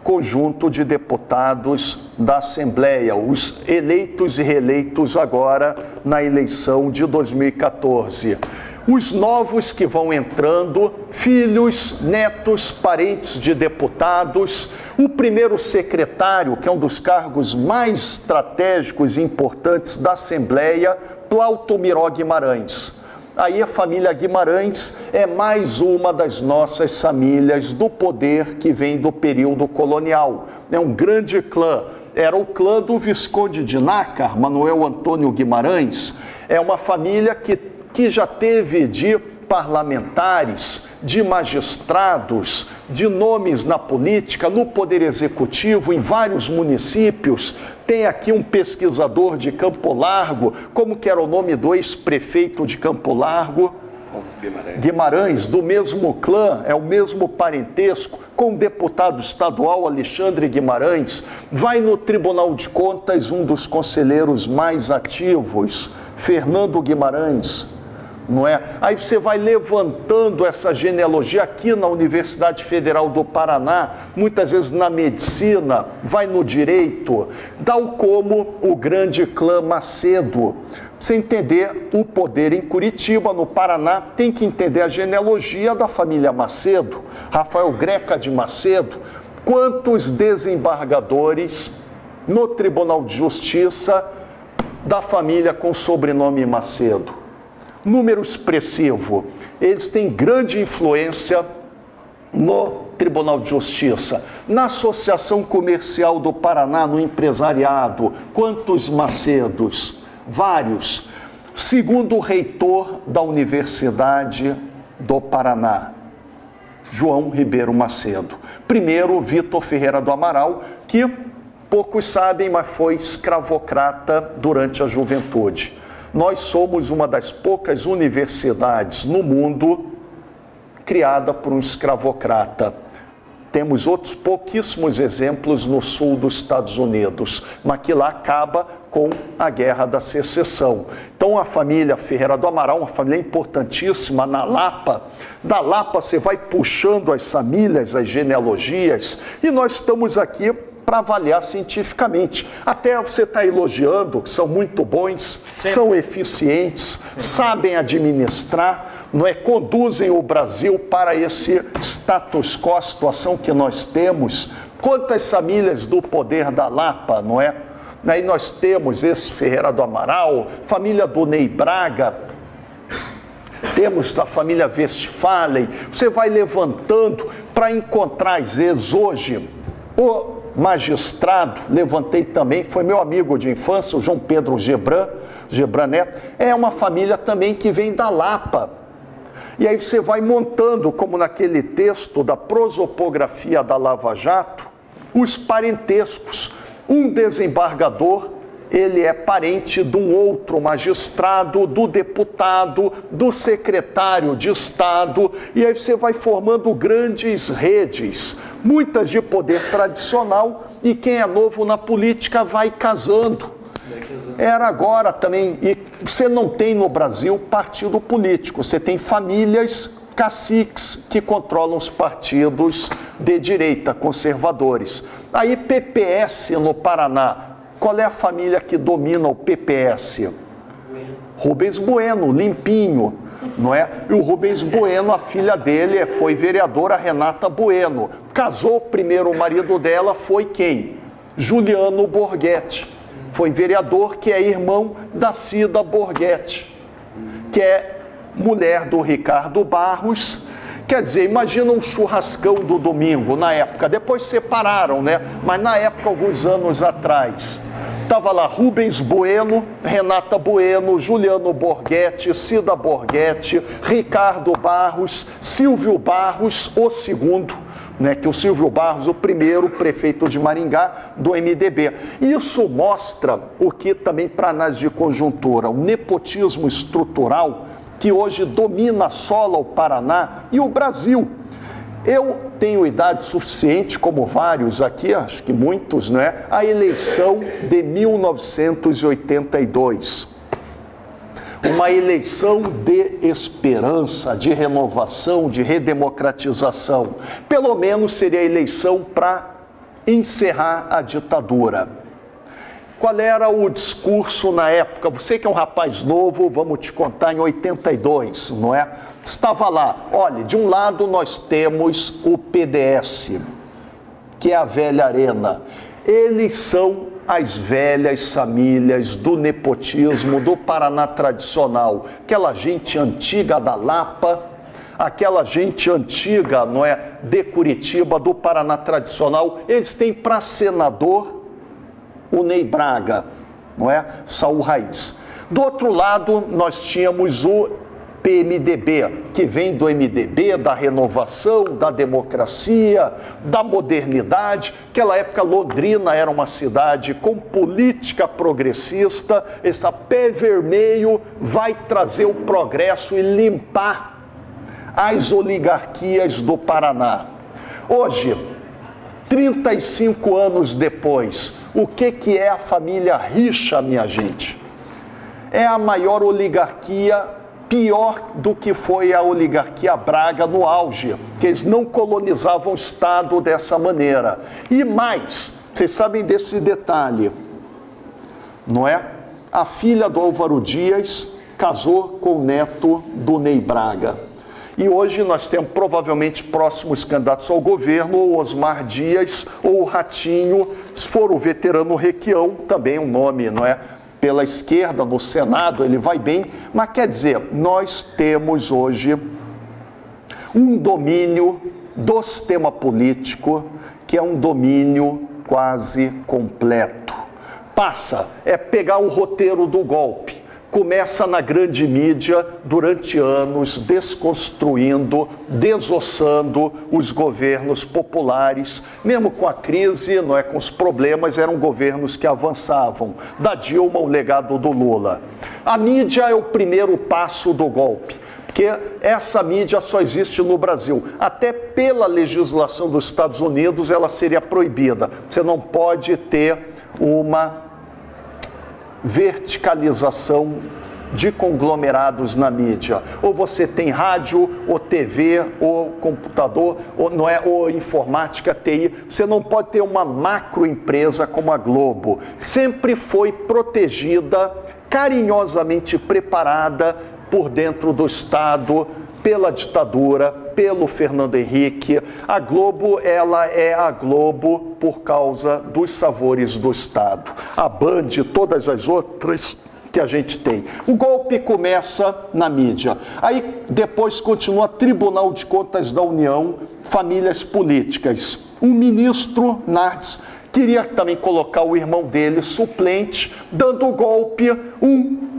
conjunto de deputados da Assembleia, os eleitos e reeleitos agora na eleição de 2014. Os novos que vão entrando, filhos, netos, parentes de deputados, o primeiro secretário, que é um dos cargos mais estratégicos e importantes da Assembleia, Plauto Miró Guimarães. Aí a família Guimarães é mais uma das nossas famílias do poder que vem do período colonial. É um grande clã. Era o clã do Visconde de Nácar, Manuel Antônio Guimarães. É uma família que já teve de parlamentares, de magistrados, de nomes na política, no poder executivo, em vários municípios. Tem aqui um pesquisador de Campo Largo, como que era o nome do ex-prefeito de Campo Largo? Afonso Guimarães. Guimarães, do mesmo clã, é o mesmo parentesco, com o deputado estadual Alexandre Guimarães. Vai no Tribunal de Contas um dos conselheiros mais ativos, Fernando Guimarães. Não é? Aí você vai levantando essa genealogia aqui na Universidade Federal do Paraná, muitas vezes na medicina, vai no direito, tal como o grande clã Macedo. Você entender o poder em Curitiba, no Paraná, tem que entender a genealogia da família Macedo, Rafael Greca de Macedo. Quantos desembargadores no Tribunal de Justiça da família com sobrenome Macedo? Número expressivo. Eles têm grande influência no Tribunal de Justiça, na Associação Comercial do Paraná, no empresariado. Quantos Macedos? Vários. Segundo o reitor da Universidade do Paraná, João Ribeiro Macedo. Primeiro, Vitor Ferreira do Amaral, que poucos sabem, mas foi escravocrata durante a juventude. Nós somos uma das poucas universidades no mundo criada por um escravocrata. Temos outros pouquíssimos exemplos no sul dos Estados Unidos, mas que lá acaba com a Guerra da Secessão. Então a família Ferreira do Amaral, uma família importantíssima na Lapa. Da Lapa você vai puxando as famílias, as genealogias, e nós estamos aqui para avaliar cientificamente. Até você está elogiando, são muito bons, são eficientes, sabem administrar, não é? Conduzem o Brasil para esse status quo, a situação que nós temos. Quantas famílias do poder da Lapa, não é? Aí nós temos esse Ferreira do Amaral, família do Ney Braga, temos a família Westphalen. Você vai levantando para encontrar, às vezes, hoje, o magistrado, levantei também, foi meu amigo de infância, o João Pedro Gebran Neto, é uma família também que vem da Lapa. E aí você vai montando, como naquele texto da prosopografia da Lava Jato, os parentescos. Um desembargador, ele é parente de um outro magistrado, do deputado, do secretário de Estado, e aí você vai formando grandes redes, muitas de poder tradicional, e quem é novo na política vai casando. Era agora também, e você não tem no Brasil partido político, você tem famílias, caciques que controlam os partidos de direita, conservadores. Aí PPS no Paraná, qual é a família que domina o PPS? Rubens Bueno, limpinho, não é? E o Rubens Bueno, a filha dele foi vereadora Renata Bueno. Casou, primeiro o marido dela foi quem? Juliano Borghetti. Foi vereador, que é irmão da Cida Borghetti, que é mulher do Ricardo Barros. Quer dizer, imagina um churrascão do domingo, na época, depois separaram, né? Mas na época, alguns anos atrás, estava lá Rubens Bueno, Renata Bueno, Juliano Borghetti, Cida Borghetti, Ricardo Barros, Silvio Barros, o segundo, né, que o Silvio Barros, o primeiro prefeito de Maringá, do MDB. Isso mostra o que também, para análise de conjuntura, o nepotismo estrutural que hoje domina, assola o Paraná e o Brasil. Eu tenho idade suficiente, como vários aqui, acho que muitos, né? A eleição de 1982. Uma eleição de esperança, de renovação, de redemocratização. Pelo menos seria a eleição para encerrar a ditadura. Qual era o discurso na época? Você que é um rapaz novo, vamos te contar, em 82, não é? Estava lá, olha, de um lado nós temos o PDS, que é a velha arena. Eles são as velhas famílias do nepotismo, do Paraná tradicional. Aquela gente antiga da Lapa, aquela gente antiga, não é, de Curitiba, do Paraná tradicional. Eles têm para senador o Ney Braga, não é? Saul Raiz. Do outro lado, nós tínhamos o PMDB, que vem do MDB, da renovação, da democracia, da modernidade. Naquela época, Londrina era uma cidade com política progressista. Esse pé vermelho vai trazer o progresso e limpar as oligarquias do Paraná. Hoje, 35 anos depois, o que é a família Richa, minha gente? É a maior oligarquia, pior do que foi a oligarquia Braga no auge, que eles não colonizavam o Estado dessa maneira. E mais, vocês sabem desse detalhe, não é? A filha do Álvaro Dias casou com o neto do Ney Braga. E hoje nós temos provavelmente próximos candidatos ao governo, o Osmar Dias ou o Ratinho, se for o veterano Requião, também um nome, não é? Pela esquerda, no Senado, ele vai bem, mas quer dizer, nós temos hoje um domínio do sistema político que é um domínio quase completo. Passa, é pegar o roteiro do golpe. Começa na grande mídia durante anos, desconstruindo, desossando os governos populares. Mesmo com a crise, não é, com os problemas, eram governos que avançavam. Da Dilma, o legado do Lula. A mídia é o primeiro passo do golpe, porque essa mídia só existe no Brasil. Até pela legislação dos Estados Unidos, ela seria proibida. Você não pode ter uma verticalização de conglomerados na mídia. Ou você tem rádio, ou TV, ou computador, ou, não é, ou informática, TI. Você não pode ter uma macroempresa como a Globo. Sempre foi protegida, carinhosamente preparada por dentro do Estado, pela ditadura, pelo Fernando Henrique. A Globo, ela é a Globo por causa dos sabores do Estado. A Band, todas as outras que a gente tem. O golpe começa na mídia. Aí depois continua Tribunal de Contas da União, famílias políticas. Um ministro, Nardes, queria também colocar o irmão dele, suplente, dando o golpe, um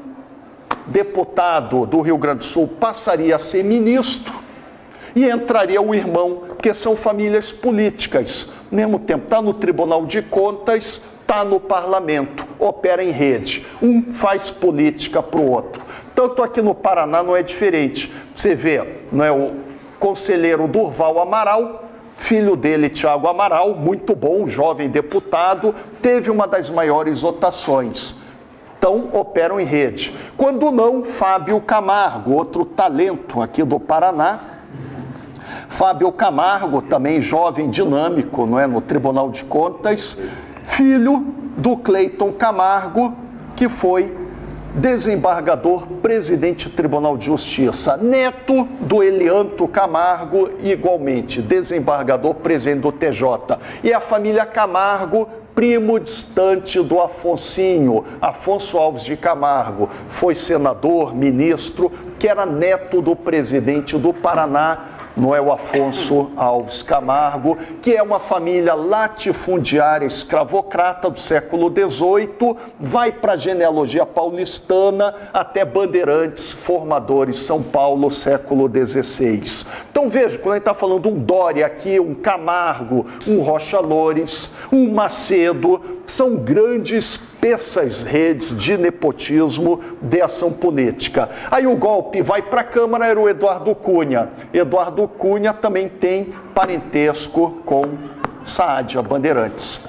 deputado do Rio Grande do Sul, passaria a ser ministro e entraria o irmão, porque são famílias políticas. Ao mesmo tempo, está no Tribunal de Contas, está no parlamento, opera em rede. Um faz política para o outro. Tanto aqui no Paraná não é diferente. Você vê, não é, o conselheiro Durval Amaral, filho dele, Tiago Amaral, muito bom, jovem deputado, teve uma das maiores votações. Então, operam em rede. Quando não, Fábio Camargo, outro talento aqui do Paraná. Fábio Camargo, também jovem dinâmico, não é, no Tribunal de Contas, filho do Cleiton Camargo, que foi desembargador, presidente do Tribunal de Justiça, neto do Elianto Camargo, igualmente, desembargador, presidente do TJ. E a família Camargo, primo distante do Afonsinho, Afonso Alves de Camargo, foi senador, ministro, que era neto do presidente do Paraná, não é, o Afonso Alves Camargo, que é uma família latifundiária escravocrata do século XVIII, vai para a genealogia paulistana até Bandeirantes, formadores São Paulo, século XVI. Então veja, quando a gente está falando um Doria aqui, um Camargo, um Rocha Loures, um Macedo, são grandes peças, redes de nepotismo de ação política. Aí o golpe vai para a Câmara, era o Eduardo Cunha. Eduardo Cunha também tem parentesco com Saadia Bandeirantes,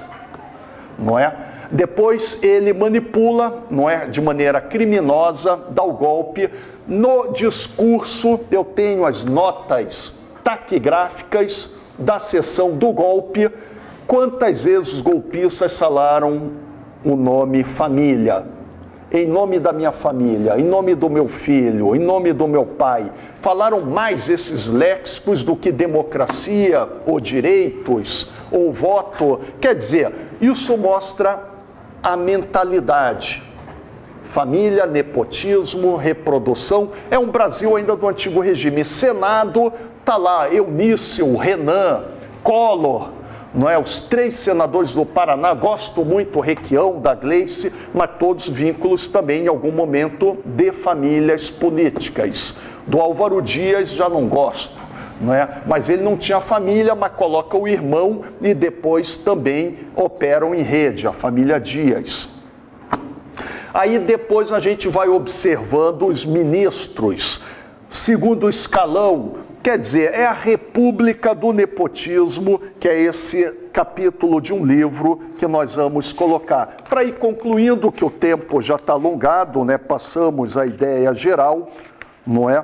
não é? Depois ele manipula, não é, de maneira criminosa, dá o golpe. No discurso eu tenho as notas taquigráficas da sessão do golpe, quantas vezes os golpistas falaram o nome família. Em nome da minha família, em nome do meu filho, em nome do meu pai. Falaram mais esses léxicos do que democracia, ou direitos, ou voto. Quer dizer, isso mostra a mentalidade. Família, nepotismo, reprodução. É um Brasil ainda do antigo regime. Senado, está lá Eunício, Renan, Collor, não é? Os 3 senadores do Paraná, gosto muito, Requião, da Gleice, mas todos vínculos também, em algum momento, de famílias políticas. Do Álvaro Dias já não gosto, não é? Mas ele não tinha família, mas coloca o irmão e depois também operam em rede, a família Dias. Aí depois a gente vai observando os ministros, segundo escalão. Quer dizer, é a República do Nepotismo, que é esse capítulo de um livro que nós vamos colocar. Para ir concluindo, que o tempo já está alongado, né? Passamos a ideia geral, não é?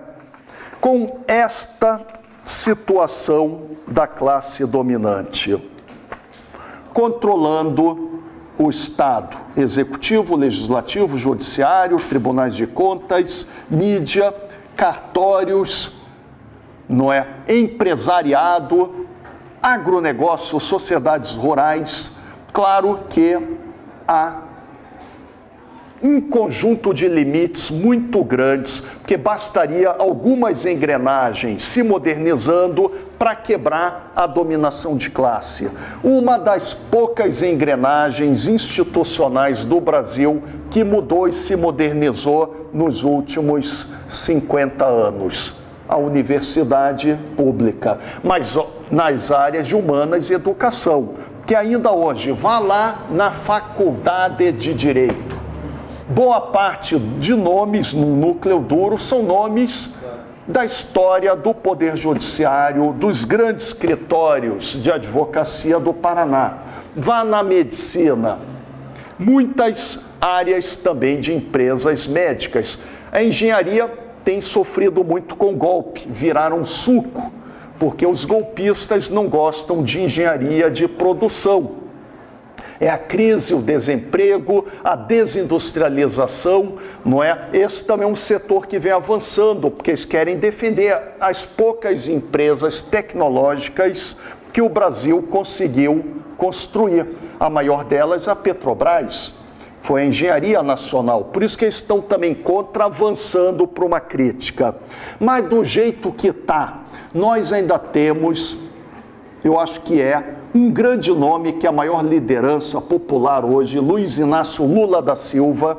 Com esta situação da classe dominante, controlando o Estado, executivo, legislativo, judiciário, tribunais de contas, mídia, cartórios, não é? Empresariado, agronegócio, sociedades rurais. Claro que há um conjunto de limites muito grandes, porque bastaria algumas engrenagens se modernizando para quebrar a dominação de classe. Uma das poucas engrenagens institucionais do Brasil que mudou e se modernizou nos últimos 50 anos. A universidade pública, mas nas áreas de humanas e educação, que ainda hoje, vá lá na faculdade de Direito. Boa parte de nomes no núcleo duro são nomes da história do Poder Judiciário, dos grandes escritórios de advocacia do Paraná. Vá na medicina, muitas áreas também de empresas médicas. A engenharia tem sofrido muito com golpe, viraram suco, porque os golpistas não gostam de engenharia de produção. É a crise, o desemprego, a desindustrialização, não é? Esse também é um setor que vem avançando, porque eles querem defender as poucas empresas tecnológicas que o Brasil conseguiu construir. A maior delas, a Petrobras. Foi a engenharia nacional, por isso que eles estão também avançando para uma crítica. Mas do jeito que está, nós ainda temos, eu acho que é um grande nome, que é a maior liderança popular hoje, Luiz Inácio Lula da Silva,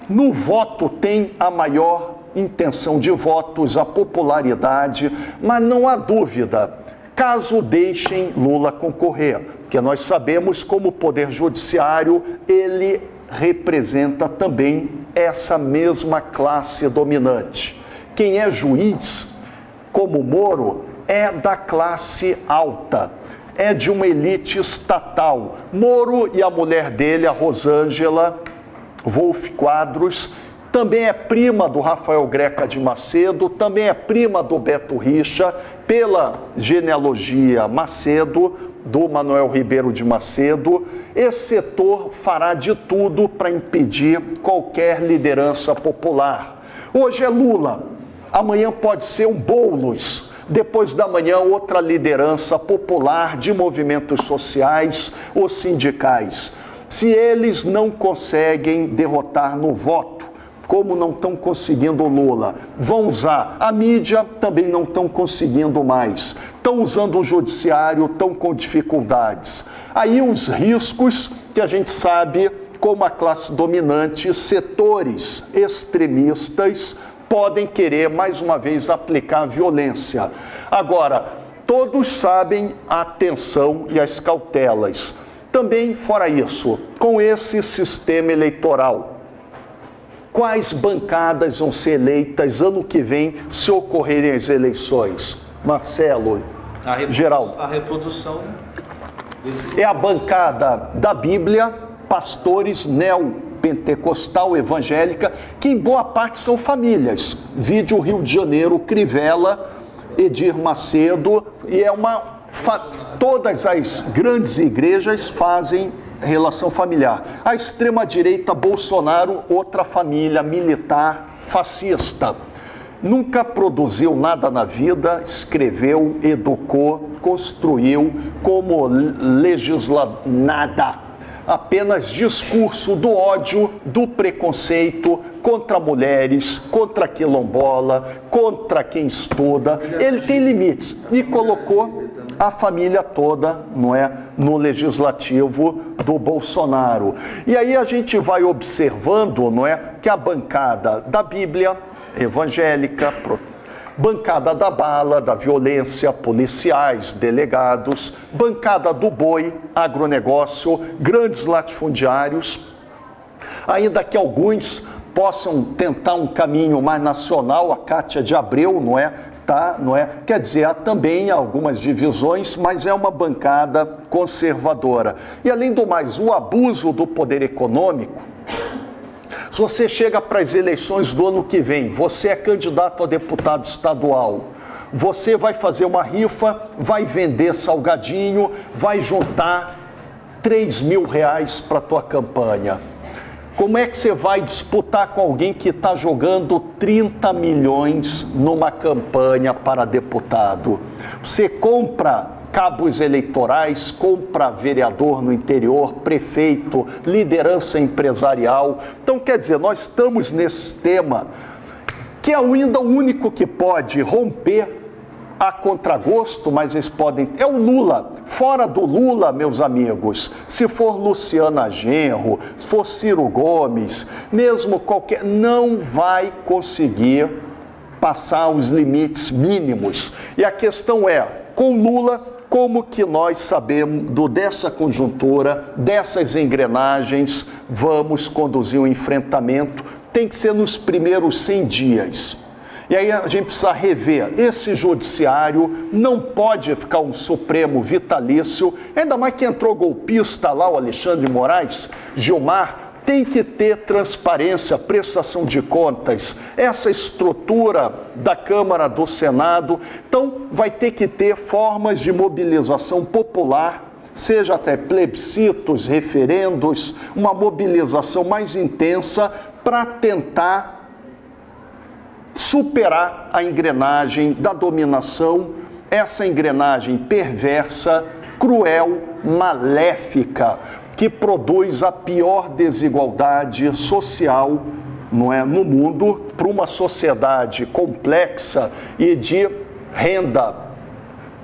no voto tem a maior intenção de votos, a popularidade, mas não há dúvida, caso deixem Lula concorrer, porque nós sabemos como o Poder Judiciário, ele representa também essa mesma classe dominante. Quem é juiz, como Moro, é da classe alta, é de uma elite estatal. Moro e a mulher dele, a Rosângela Wolff Quadros, também é prima do Rafael Greca de Macedo, também é prima do Beto Richa, pela genealogia Macedo, do Manuel Ribeiro de Macedo. Esse setor fará de tudo para impedir qualquer liderança popular. Hoje é Lula, amanhã pode ser um Boulos, depois da manhã outra liderança popular de movimentos sociais ou sindicais. Se eles não conseguem derrotar no voto, como não estão conseguindo Lula, vão usar a mídia, também não estão conseguindo mais. Estão usando o judiciário, estão com dificuldades. Aí os riscos que a gente sabe, como a classe dominante, setores extremistas podem querer, mais uma vez, aplicar violência. Agora, todos sabem a tensão e as cautelas. Também, fora isso, com esse sistema eleitoral, quais bancadas vão ser eleitas ano que vem, se ocorrerem as eleições? Marcelo, Geraldo. A reprodução é a bancada da Bíblia, pastores neopentecostal evangélica, que em boa parte são famílias. Vídeo Rio de Janeiro, Crivella, Edir Macedo, e é uma... Todas as grandes igrejas fazem relação familiar. A extrema-direita, Bolsonaro, outra família militar fascista. Nunca produziu nada na vida, escreveu, educou, construiu, como nada. Apenas discurso do ódio, do preconceito contra mulheres, contra quilombola, contra quem estuda. Ele tem limites e colocou a família toda, não é, no legislativo do Bolsonaro. E aí a gente vai observando, não é, que a bancada da Bíblia evangélica, bancada da bala, da violência, policiais, delegados, bancada do boi, agronegócio, grandes latifundiários, ainda que alguns possam tentar um caminho mais nacional, a Cátia de Abreu, não é? Não é? Quer dizer, há também algumas divisões, mas é uma bancada conservadora. E além do mais, o abuso do poder econômico. Se você chega para as eleições do ano que vem, você é candidato a deputado estadual, você vai fazer uma rifa, vai vender salgadinho, vai juntar R$3.000 para a tua campanha. Como é que você vai disputar com alguém que está jogando 30 milhões numa campanha para deputado? Você compra cabos eleitorais, compra vereador no interior, prefeito, liderança empresarial. Então, quer dizer, nós estamos nesse tema que é ainda o único que pode romper a contragosto, mas eles podem... É o Lula. Fora do Lula, meus amigos, se for Luciana Genro, se for Ciro Gomes, mesmo qualquer... não vai conseguir passar os limites mínimos. E a questão é, com Lula, como que nós sabemos dessa conjuntura, dessas engrenagens, vamos conduzir o enfrentamento? Tem que ser nos primeiros 100 dias. E aí a gente precisa rever, esse judiciário não pode ficar um Supremo vitalício, ainda mais que entrou golpista lá, o Alexandre Moraes, Gilmar, tem que ter transparência, prestação de contas, essa estrutura da Câmara, do Senado, então vai ter que ter formas de mobilização popular, seja até plebiscitos, referendos, uma mobilização mais intensa para tentar superar a engrenagem da dominação, essa engrenagem perversa, cruel, maléfica, que produz a pior desigualdade social, não é, no mundo, para uma sociedade complexa e de renda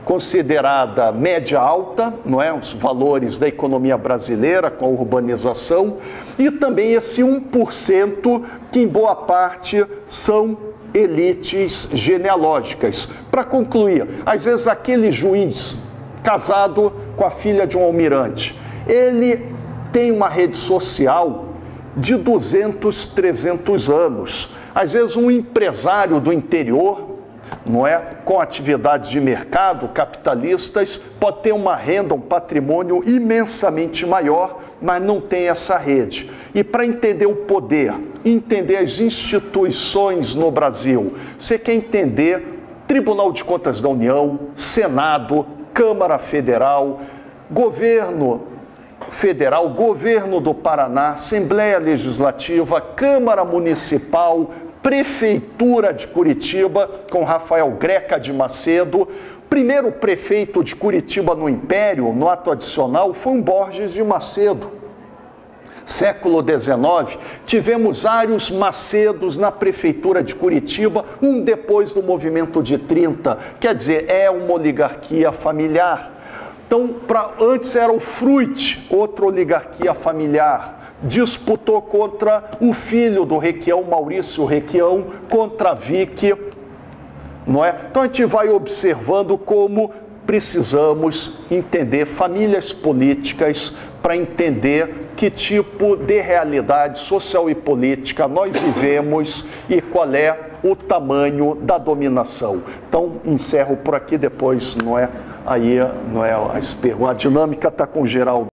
considerada média alta, não é? Os valores da economia brasileira com a urbanização, e também esse 1% que em boa parte são elites genealógicas. Para concluir, às vezes aquele juiz casado com a filha de um almirante, ele tem uma rede social de 200, 300 anos. Às vezes um empresário do interior, não é, com atividades de mercado capitalistas, pode ter uma renda, um patrimônio imensamente maior, mas não tem essa rede. E para entender o poder, entender as instituições no Brasil, você quer entender Tribunal de Contas da União, Senado, Câmara Federal, Governo Federal, Governo do Paraná, Assembleia Legislativa, Câmara Municipal, Prefeitura de Curitiba, com Rafael Greca de Macedo. Primeiro prefeito de Curitiba no Império, no ato adicional, foi um Borges de Macedo. Século XIX, tivemos vários Macedos na Prefeitura de Curitiba, um depois do movimento de 30, quer dizer, é uma oligarquia familiar. Então, antes era o Fruit, outra oligarquia familiar, disputou contra o filho do Requião, Maurício Requião, contra Vick, não é? Então a gente vai observando como precisamos entender famílias políticas para entender que tipo de realidade social e política nós vivemos e qual é o tamanho da dominação. Então, encerro por aqui, depois, não é? Aí, não é? A dinâmica está com o Geraldo.